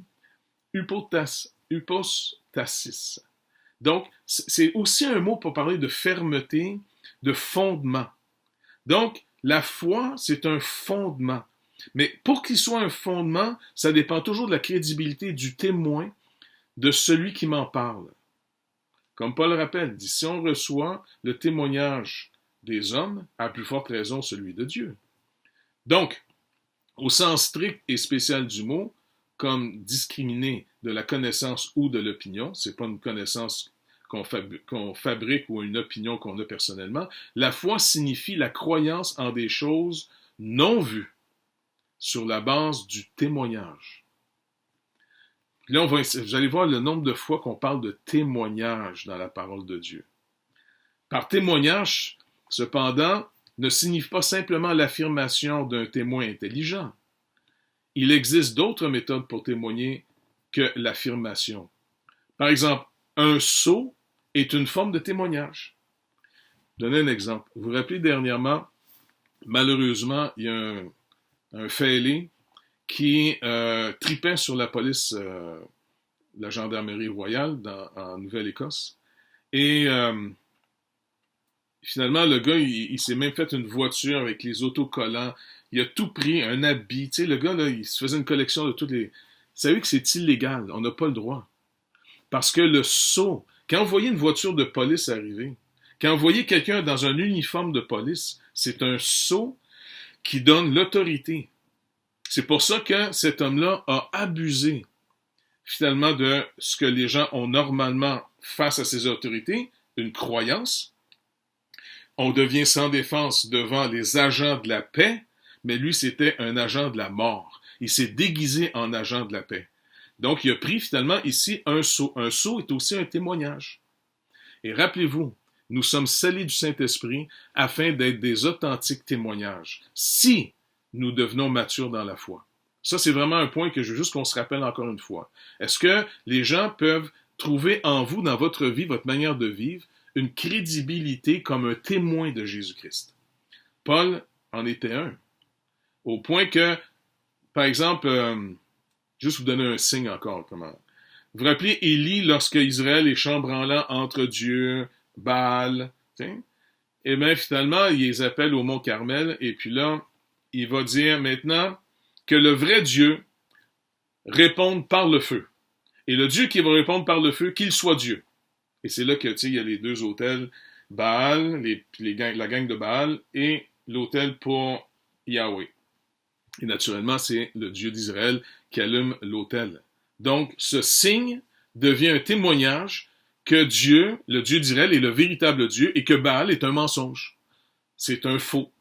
hypostasis. Donc, c'est aussi un mot pour parler de fermeté, de fondement. Donc, la foi, c'est un fondement. Mais pour qu'il soit un fondement, ça dépend toujours de la crédibilité du témoin, de celui qui m'en parle. Comme Paul le rappelle, il dit, si on reçoit le témoignage des hommes, à plus forte raison celui de Dieu. Donc, au sens strict et spécial du mot, comme discriminer de la connaissance ou de l'opinion, c'est pas une connaissance qu'on fabrique ou une opinion qu'on a personnellement, la foi signifie la croyance en des choses non vues, sur la base du témoignage. Puis là, vous allez voir le nombre de fois qu'on parle de témoignage dans la parole de Dieu. Par témoignage, cependant, ne signifie pas simplement l'affirmation d'un témoin intelligent. Il existe d'autres méthodes pour témoigner que l'affirmation. Par exemple, un sceau est une forme de témoignage. Je vais donner un exemple. Vous vous rappelez dernièrement, malheureusement, il y a un fêlé qui tripait sur la police, la gendarmerie royale en Nouvelle-Écosse. Et finalement, le gars, il s'est même fait une voiture avec les autocollants. Il a tout pris, un habit. Tu sais, le gars, là, il se faisait une collection de toutes les... Vous savez que c'est illégal. On n'a pas le droit. Parce que le sceau, quand vous voyez une voiture de police arriver, quand vous voyez quelqu'un dans un uniforme de police, c'est un sceau qui donne l'autorité. C'est pour ça que cet homme-là a abusé, finalement, de ce que les gens ont normalement face à ces autorités, une croyance. On devient sans défense devant les agents de la paix, mais lui, c'était un agent de la mort. Il s'est déguisé en agent de la paix. Donc, il a pris finalement ici un sceau. Un sceau est aussi un témoignage. Et rappelez-vous, nous sommes scellés du Saint-Esprit afin d'être des authentiques témoignages. Si nous devenons matures dans la foi. Ça, c'est vraiment un point que je veux juste qu'on se rappelle encore une fois. Est-ce que les gens peuvent trouver en vous, dans votre vie, votre manière de vivre, une crédibilité comme un témoin de Jésus-Christ? Paul en était un. Au point que, par exemple, juste vous donner un signe encore. Vous vous rappelez Élie lorsque Israël est chambranlant entre Dieu, Baal, et bien finalement, il les appelle au mont Carmel, et puis là, il va dire maintenant que le vrai Dieu réponde par le feu. Et le Dieu qui va répondre par le feu, qu'il soit Dieu. Et c'est là que, il y a les deux autels, Baal, la gang de Baal, et l'autel pour Yahweh. Et naturellement, c'est le Dieu d'Israël qui allume l'autel. Donc, ce signe devient un témoignage que Dieu, le Dieu d'Israël, est le véritable Dieu et que Baal est un mensonge. C'est un faux.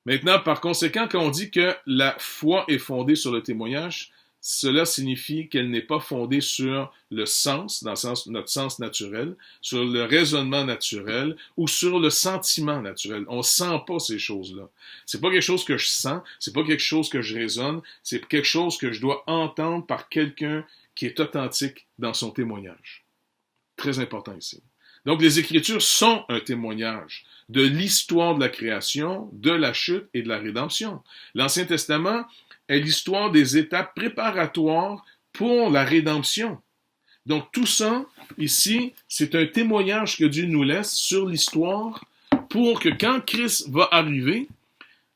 Maintenant, par conséquent, quand on dit que la foi est fondée sur le témoignage, cela signifie qu'elle n'est pas fondée sur le sens, dans le sens, notre sens naturel, sur le raisonnement naturel ou sur le sentiment naturel. On ne sent pas ces choses-là. C'est pas quelque chose que je sens, c'est pas quelque chose que je raisonne, c'est quelque chose que je dois entendre par quelqu'un qui est authentique dans son témoignage. Très important ici. Donc, les Écritures sont un témoignage de l'histoire de la création, de la chute et de la rédemption. L'Ancien Testament est l'histoire des étapes préparatoires pour la rédemption. Donc, tout ça, ici, c'est un témoignage que Dieu nous laisse sur l'histoire pour que quand Christ va arriver,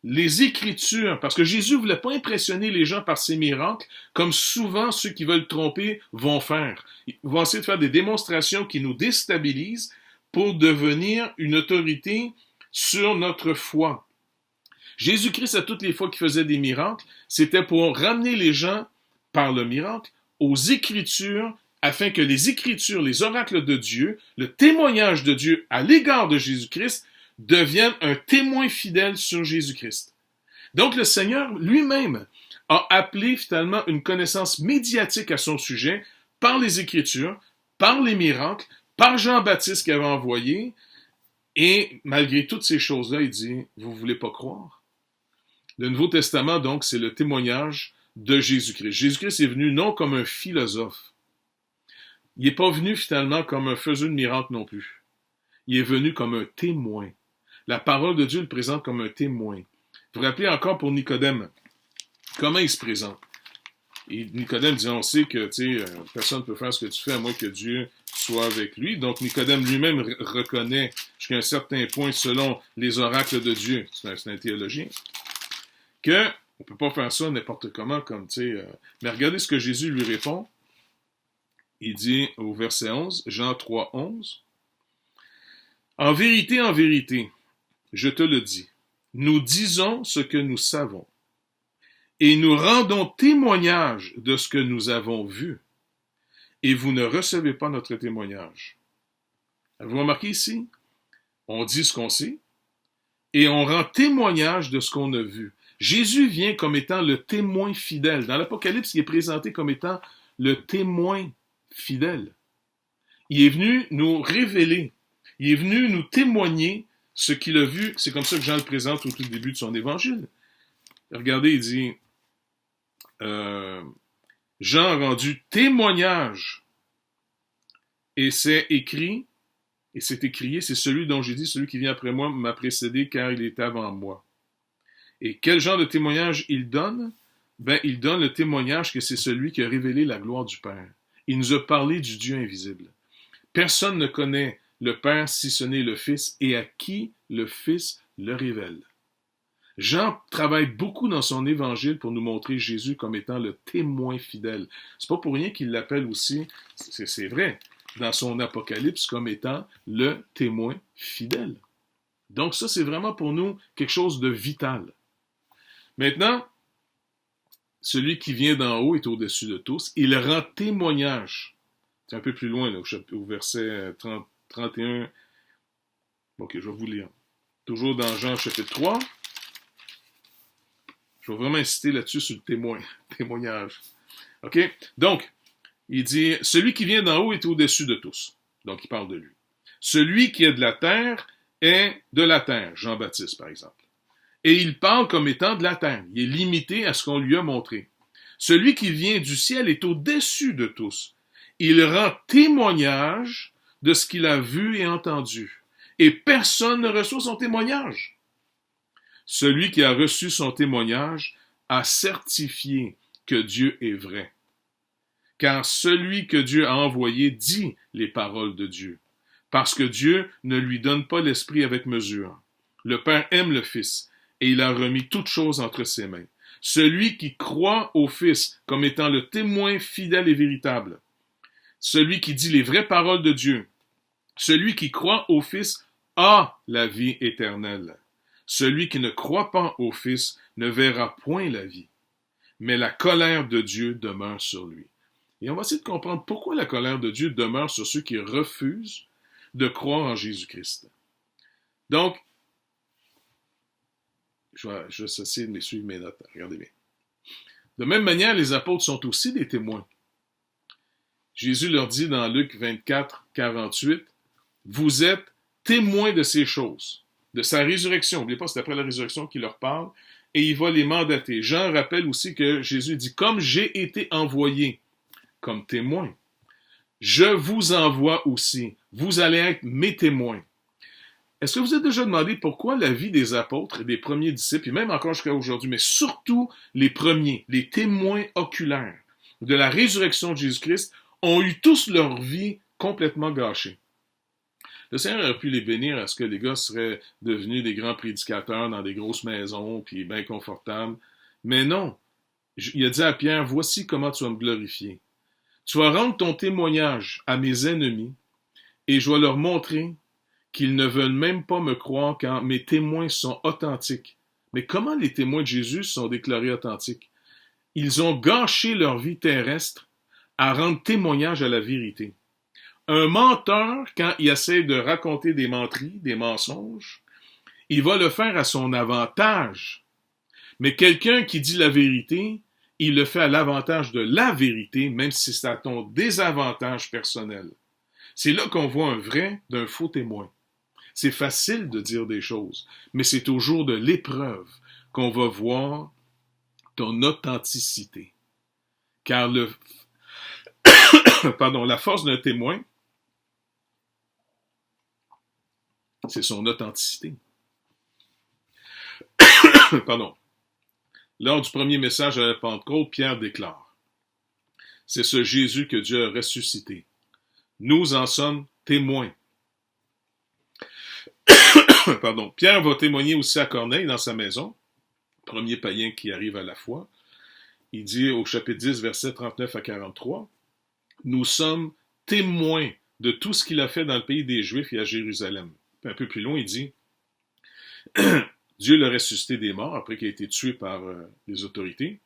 les Écritures, parce que Jésus ne voulait pas impressionner les gens par ses miracles, comme souvent ceux qui veulent tromper vont faire. Ils vont essayer de faire des démonstrations qui nous déstabilisent pour devenir une autorité sur notre foi. Jésus-Christ, à toutes les fois qu'il faisait des miracles, c'était pour ramener les gens, par le miracle, aux Écritures, afin que les Écritures, les oracles de Dieu, le témoignage de Dieu à l'égard de Jésus-Christ, deviennent un témoin fidèle sur Jésus-Christ. Donc le Seigneur lui-même a appelé finalement une connaissance médiatique à son sujet par les Écritures, par les miracles, par Jean-Baptiste qu'il avait envoyé, et malgré toutes ces choses-là, il dit, vous ne voulez pas croire? Le Nouveau Testament, donc, c'est le témoignage de Jésus-Christ. Jésus-Christ est venu non comme un philosophe. Il n'est pas venu finalement comme un faiseur de miracles non plus. Il est venu comme un témoin. La parole de Dieu le présente comme un témoin. Vous vous rappelez encore pour Nicodème, comment il se présente? Et Nicodème dit, on sait que personne ne peut faire ce que tu fais à moins que Dieu soit avec lui. Donc Nicodème lui-même reconnaît jusqu'à un certain point, selon les oracles de Dieu, c'est un théologien, que On ne peut pas faire ça n'importe comment, comme, tu sais... Mais regardez ce que Jésus lui répond. Il dit au verset 11, Jean 3, 11, « En vérité, je te le dis, nous disons ce que nous savons, et nous rendons témoignage de ce que nous avons vu, et vous ne recevez pas notre témoignage. » Avez-vous remarqué ici? On dit ce qu'on sait, et on rend témoignage de ce qu'on a vu. Jésus vient comme étant le témoin fidèle. Dans l'Apocalypse, il est présenté comme étant le témoin fidèle. Il est venu nous révéler, il est venu nous témoigner ce qu'il a vu. C'est comme ça que Jean le présente au tout début de son évangile. Regardez, il dit, Jean a rendu témoignage, et c'est écrit, et c'est écrié, c'est celui dont j'ai dit, celui qui vient après moi m'a précédé car il est avant moi. Et quel genre de témoignage il donne? Ben, il donne le témoignage que c'est celui qui a révélé la gloire du Père. Il nous a parlé du Dieu invisible. Personne ne connaît le Père si ce n'est le Fils, et à qui le Fils le révèle. Jean travaille beaucoup dans son évangile pour nous montrer Jésus comme étant le témoin fidèle. C'est pas pour rien qu'il l'appelle aussi, c'est vrai, dans son Apocalypse comme étant le témoin fidèle. Donc ça, c'est vraiment pour nous quelque chose de vital. Maintenant, celui qui vient d'en haut est au-dessus de tous. Il rend témoignage. C'est un peu plus loin, là, au verset 31. Ok, je vais vous lire. Toujours dans Jean chapitre 3. Je vais vraiment insister là-dessus sur le témoignage. Ok? Donc, il dit, celui qui vient d'en haut est au-dessus de tous. Donc, il parle de lui. Celui qui est de la terre est de la terre. Jean-Baptiste, par exemple. Et il parle comme étant de la terre. Il est limité à ce qu'on lui a montré. Celui qui vient du ciel est au-dessus de tous. Il rend témoignage de ce qu'il a vu et entendu. Et personne ne reçoit son témoignage. Celui qui a reçu son témoignage a certifié que Dieu est vrai. Car celui que Dieu a envoyé dit les paroles de Dieu. Parce que Dieu ne lui donne pas l'esprit avec mesure. Le Père aime le Fils, et il a remis toutes choses entre ses mains. Celui qui croit au Fils comme étant le témoin fidèle et véritable, celui qui dit les vraies paroles de Dieu, celui qui croit au Fils a la vie éternelle. Celui qui ne croit pas au Fils ne verra point la vie, mais la colère de Dieu demeure sur lui. Et on va essayer de comprendre pourquoi la colère de Dieu demeure sur ceux qui refusent de croire en Jésus-Christ. Donc, je vais essayer de suivre mes notes. Regardez bien. De même manière, les apôtres sont aussi des témoins. Jésus leur dit dans Luc 24, 48, « Vous êtes témoins de ces choses, de sa résurrection. » N'oubliez pas, c'est après la résurrection qu'il leur parle, et il va les mandater. Jean rappelle aussi que Jésus dit, « Comme j'ai été envoyé comme témoin, je vous envoie aussi. Vous allez être mes témoins. » Est-ce que vous êtes déjà demandé pourquoi la vie des apôtres et des premiers disciples, et même encore jusqu'à aujourd'hui, mais surtout les premiers, les témoins oculaires de la résurrection de Jésus-Christ, ont eu tous leur vie complètement gâchée? Le Seigneur aurait pu les bénir à ce que les gars seraient devenus des grands prédicateurs dans des grosses maisons, puis bien confortables. Mais non. Il a dit à Pierre, « Voici comment tu vas me glorifier. Tu vas rendre ton témoignage à mes ennemis, et je vais leur montrer qu'ils ne veulent même pas me croire quand mes témoins sont authentiques. » Mais comment les témoins de Jésus sont déclarés authentiques? Ils ont gâché leur vie terrestre à rendre témoignage à la vérité. Un menteur, quand il essaie de raconter des menteries, des mensonges, il va le faire à son avantage. Mais quelqu'un qui dit la vérité, il le fait à l'avantage de la vérité, même si c'est à ton désavantage personnel. C'est là qu'on voit un vrai d'un faux témoin. C'est facile de dire des choses, mais c'est au jour de l'épreuve qu'on va voir ton authenticité. Car la force d'un témoin, c'est son authenticité. Lors du premier message à la Pentecôte, Pierre déclare, « C'est ce Jésus que Dieu a ressuscité. Nous en sommes témoins. » Pierre va témoigner aussi à Corneille dans sa maison. premier païen qui arrive à la foi. Il dit au chapitre 10, versets 39 à 43, « Nous sommes témoins de tout ce qu'il a fait dans le pays des Juifs et à Jérusalem. » Un peu plus loin, il dit, « Dieu l'a ressuscité des morts après qu'il a été tué par les autorités.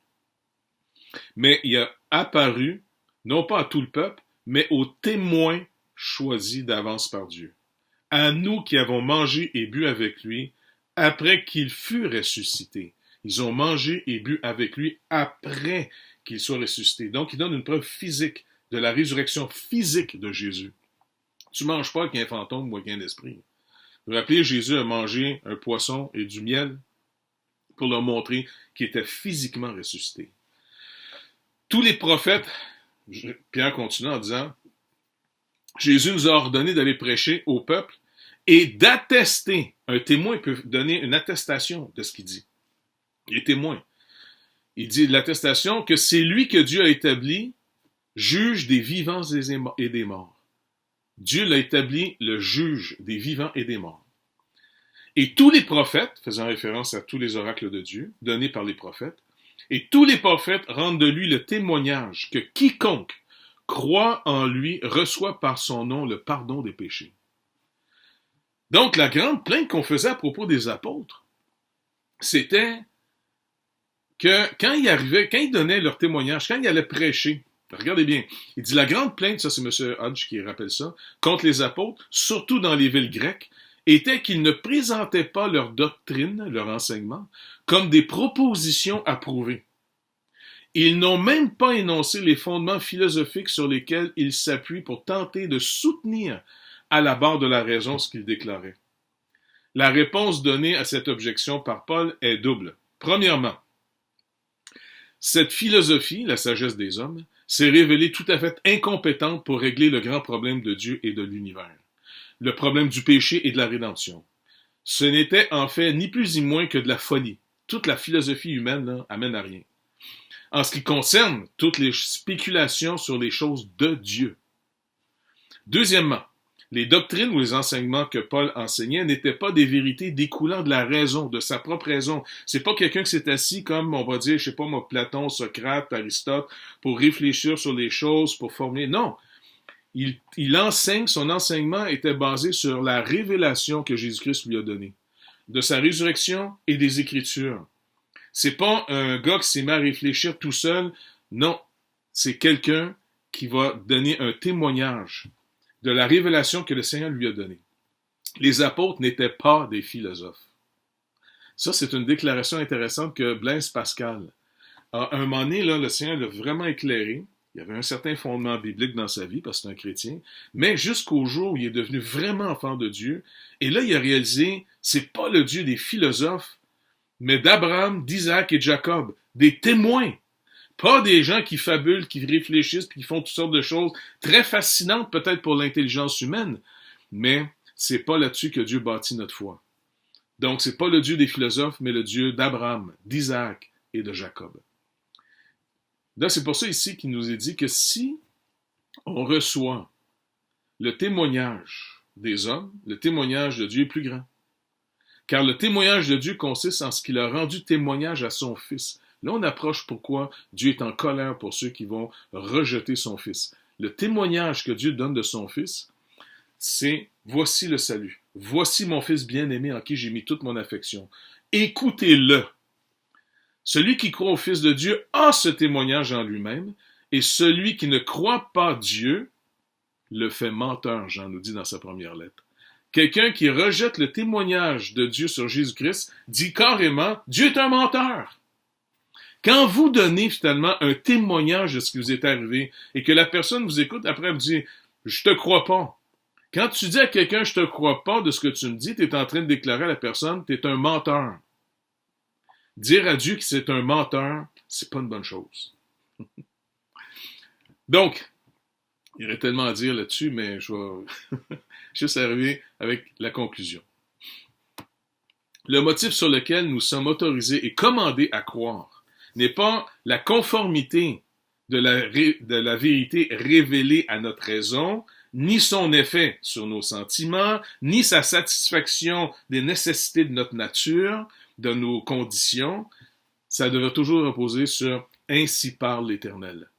Mais il a apparu, non pas à tout le peuple, mais aux témoins choisis d'avance par Dieu. À nous qui avons mangé et bu avec lui, après qu'il fut ressuscité. » Ils ont mangé et bu avec lui après qu'il soit ressuscité. Donc, il donne une preuve physique de la résurrection physique de Jésus. Tu ne manges pas avec un fantôme ou avec un esprit. Vous vous rappelez, Jésus a mangé un poisson et du miel pour leur montrer qu'il était physiquement ressuscité. Tous les prophètes, Pierre continue en disant, Jésus nous a ordonné d'aller prêcher au peuple et d'attester. Un témoin peut donner une attestation de ce qu'il dit. Il est témoin. Il dit l'attestation que c'est lui que Dieu a établi juge des vivants et des morts. Dieu l'a établi le juge des vivants et des morts. Et tous les prophètes, faisant référence à tous les oracles de Dieu, donnés par les prophètes, et tous les prophètes rendent de lui le témoignage que quiconque croit en lui reçoit par son nom le pardon des péchés. Donc, la grande plainte qu'on faisait à propos des apôtres, c'était que quand ils donnaient leur témoignage, quand ils allaient prêcher, regardez bien, il dit la grande plainte, ça c'est M. Hodge qui rappelle ça, contre les apôtres, surtout dans les villes grecques, était qu'ils ne présentaient pas leur doctrine, leur enseignement, comme des propositions approuvées. Ils n'ont même pas énoncé les fondements philosophiques sur lesquels ils s'appuient pour tenter de soutenir à la barre de la raison ce qu'ils déclaraient. La réponse donnée à cette objection par Paul est double. Premièrement, cette philosophie, la sagesse des hommes, s'est révélée tout à fait incompétente pour régler le grand problème de Dieu et de l'univers, le problème du péché et de la rédemption. Ce n'était en fait ni plus ni moins que de la folie. Toute la philosophie humaine là, amène à rien. En ce qui concerne toutes les spéculations sur les choses de Dieu. Deuxièmement, les doctrines ou les enseignements que Paul enseignait n'étaient pas des vérités découlant de la raison, de sa propre raison. C'est pas quelqu'un qui s'est assis comme, on va dire, je sais pas moi, Platon, Socrate, Aristote, pour réfléchir sur les choses, pour former. Non. Il enseigne, son enseignement était basé sur la révélation que Jésus-Christ lui a donnée, de sa résurrection et des Écritures. C'est pas un gars qui s'est mis à réfléchir tout seul. Non. C'est quelqu'un qui va donner un témoignage de la révélation que le Seigneur lui a donnée. Les apôtres n'étaient pas des philosophes. Ça, c'est une déclaration intéressante que Blaise Pascal, à un moment donné, là, le Seigneur l'a vraiment éclairé. Il y avait un certain fondement biblique dans sa vie, parce que c'est un chrétien, mais jusqu'au jour où il est devenu vraiment enfant de Dieu, et là, il a réalisé, c'est pas le Dieu des philosophes, mais d'Abraham, d'Isaac et de Jacob, des témoins. Pas des gens qui fabulent, qui réfléchissent, qui font toutes sortes de choses très fascinantes peut-être pour l'intelligence humaine, mais c'est pas là-dessus que Dieu bâtit notre foi. Donc c'est pas le Dieu des philosophes, mais le Dieu d'Abraham, d'Isaac et de Jacob. Là, c'est pour ça ici qu'il nous est dit que si on reçoit le témoignage des hommes, le témoignage de Dieu est plus grand. Car le témoignage de Dieu consiste en ce qu'il a rendu témoignage à son Fils. Là, on approche pourquoi Dieu est en colère pour ceux qui vont rejeter son Fils. Le témoignage que Dieu donne de son Fils, c'est « Voici le salut. Voici mon Fils bien-aimé en qui j'ai mis toute mon affection. Écoutez-le. » Celui qui croit au Fils de Dieu a ce témoignage en lui-même, et celui qui ne croit pas Dieu le fait menteur, Jean nous dit dans sa première lettre. Quelqu'un qui rejette le témoignage de Dieu sur Jésus-Christ dit carrément « Dieu est un menteur ». Quand vous donnez finalement un témoignage de ce qui vous est arrivé et que la personne vous écoute, après elle vous dit « Je te crois pas ». Quand tu dis à quelqu'un « Je te crois pas » de ce que tu me dis, tu es en train de déclarer à la personne « Tu es un menteur ». Dire à Dieu que c'est un menteur, c'est pas une bonne chose. Donc, il y aurait tellement à dire là-dessus, mais je vais juste arriver avec la conclusion. Le motif sur lequel nous sommes autorisés et commandés à croire n'est pas la conformité de la vérité révélée à notre raison, ni son effet sur nos sentiments, ni sa satisfaction des nécessités de notre nature, de nos conditions, ça devrait toujours reposer sur « Ainsi parle l'Éternel ».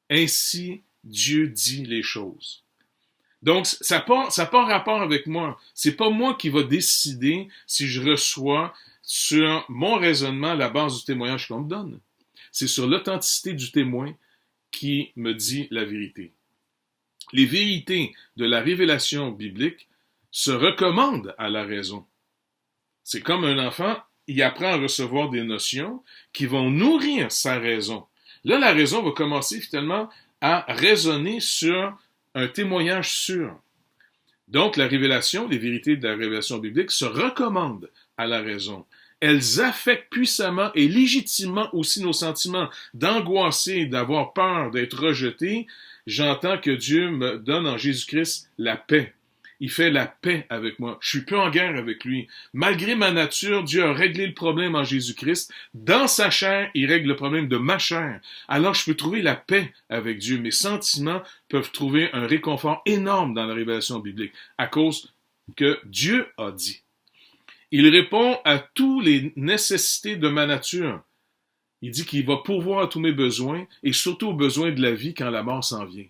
Ainsi Dieu dit les choses. Donc, ça n'a pas rapport avec moi. C'est pas moi qui va décider si je reçois sur mon raisonnement la base du témoignage qu'on me donne. C'est sur l'authenticité du témoin qui me dit la vérité. Les vérités de la révélation biblique se recommandent à la raison. C'est comme un enfant, il apprend à recevoir des notions qui vont nourrir sa raison. Là, la raison va commencer finalement à raisonner sur un témoignage sûr. Donc, la révélation, les vérités de la révélation biblique se recommandent à la raison. Elles affectent puissamment et légitimement aussi nos sentiments d'angoisser, d'avoir peur, d'être rejeté. J'entends que Dieu me donne en Jésus-Christ la paix. Il fait la paix avec moi. Je suis plus en guerre avec lui. Malgré ma nature, Dieu a réglé le problème en Jésus-Christ. Dans sa chair, il règle le problème de ma chair. Alors je peux trouver la paix avec Dieu. Mes sentiments peuvent trouver un réconfort énorme dans la révélation biblique à cause que Dieu a dit. Il répond à toutes les nécessités de ma nature. Il dit qu'il va pourvoir à tous mes besoins et surtout aux besoins de la vie quand la mort s'en vient.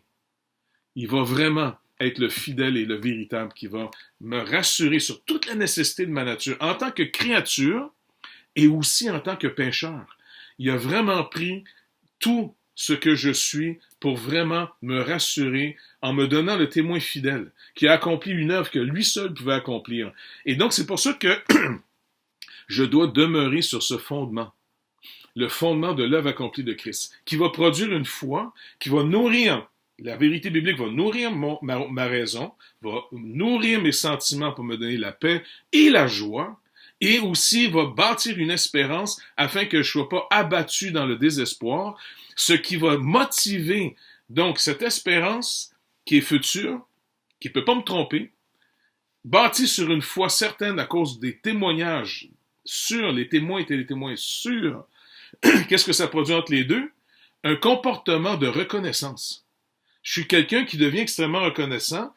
Il va vraiment être le fidèle et le véritable qui va me rassurer sur toute la nécessité de ma nature en tant que créature et aussi en tant que pécheur. Il a vraiment pris tout ce que je suis pour vraiment me rassurer en me donnant le témoin fidèle qui a accompli une œuvre que lui seul pouvait accomplir. Et donc c'est pour ça que je dois demeurer sur ce fondement, le fondement de l'œuvre accomplie de Christ, qui va produire une foi, qui va nourrir. La vérité biblique va nourrir ma raison, va nourrir mes sentiments pour me donner la paix et la joie, et aussi va bâtir une espérance afin que je ne sois pas abattu dans le désespoir, ce qui va motiver donc cette espérance qui est future, qui ne peut pas me tromper, bâtie sur une foi certaine à cause des témoignages sûrs, les témoins étaient des témoins sûrs. Qu'est-ce que ça produit entre les deux? Un comportement de reconnaissance. Je suis quelqu'un qui devient extrêmement reconnaissant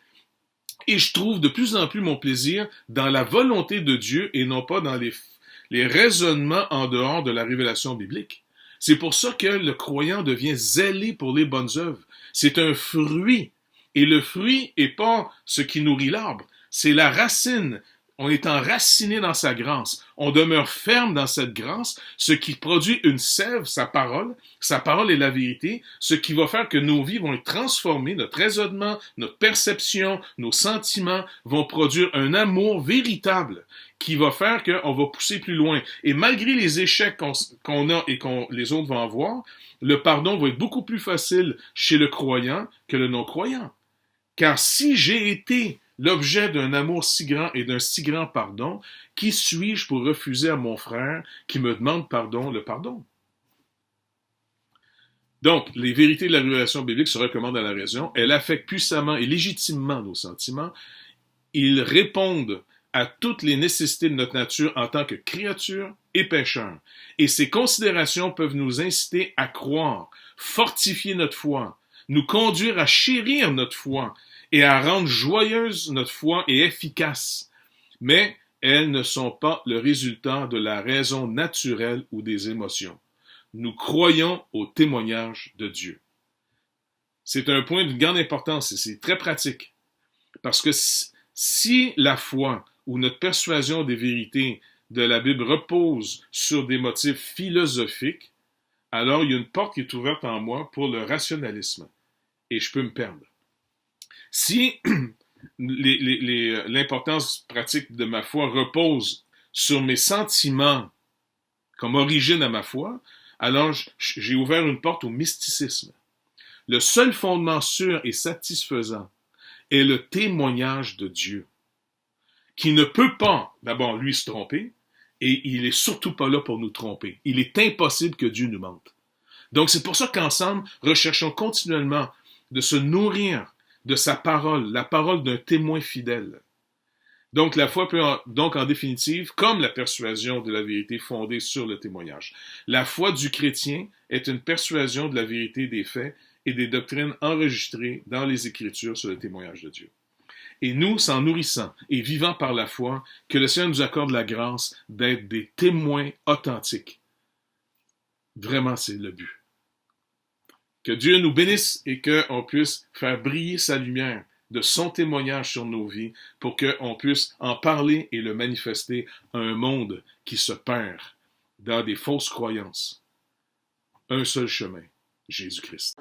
et je trouve de plus en plus mon plaisir dans la volonté de Dieu et non pas dans les raisonnements en dehors de la révélation biblique. C'est pour ça que le croyant devient zélé pour les bonnes œuvres. C'est un fruit. Et le fruit n'est pas ce qui nourrit l'arbre, c'est la racine. On est enraciné dans sa grâce. On demeure ferme dans cette grâce, ce qui produit une sève, sa parole. Sa parole est la vérité, ce qui va faire que nos vies vont être transformées, notre raisonnement, notre perception, nos sentiments vont produire un amour véritable qui va faire qu'on va pousser plus loin. Et malgré les échecs qu'on a et que les autres vont avoir, le pardon va être beaucoup plus facile chez le croyant que le non-croyant. Car si j'ai été l'objet d'un amour si grand et d'un si grand pardon, qui suis-je pour refuser à mon frère qui me demande pardon le pardon? Donc, les vérités de la révélation biblique se recommandent à la raison. Elles affectent puissamment et légitimement nos sentiments. Ils répondent à toutes les nécessités de notre nature en tant que créature et pécheur. Et ces considérations peuvent nous inciter à croire, fortifier notre foi, nous conduire à chérir notre foi, et à rendre joyeuse notre foi et efficace. Mais elles ne sont pas le résultat de la raison naturelle ou des émotions. Nous croyons au témoignage de Dieu. C'est un point d'une grande importance et c'est très pratique. Parce que si la foi ou notre persuasion des vérités de la Bible repose sur des motifs philosophiques, alors il y a une porte qui est ouverte en moi pour le rationalisme. Et je peux me perdre. Si l'importance pratique de ma foi repose sur mes sentiments comme origine à ma foi, alors j'ai ouvert une porte au mysticisme. Le seul fondement sûr et satisfaisant est le témoignage de Dieu, qui ne peut pas, d'abord, lui se tromper, et il n'est surtout pas là pour nous tromper. Il est impossible que Dieu nous mente. Donc c'est pour ça qu'ensemble, recherchons continuellement de se nourrir de sa parole, la parole d'un témoin fidèle. Donc la foi peut donc en définitive, comme la persuasion de la vérité fondée sur le témoignage. La foi du chrétien est une persuasion de la vérité des faits et des doctrines enregistrées dans les Écritures sur le témoignage de Dieu. Et nous, s'en nourrissant et vivant par la foi, que le Seigneur nous accorde la grâce d'être des témoins authentiques Vraiment, c'est le but. Que Dieu nous bénisse et qu'on puisse faire briller sa lumière de son témoignage sur nos vies pour qu'on puisse en parler et le manifester à un monde qui se perd dans des fausses croyances. Un seul chemin, Jésus-Christ.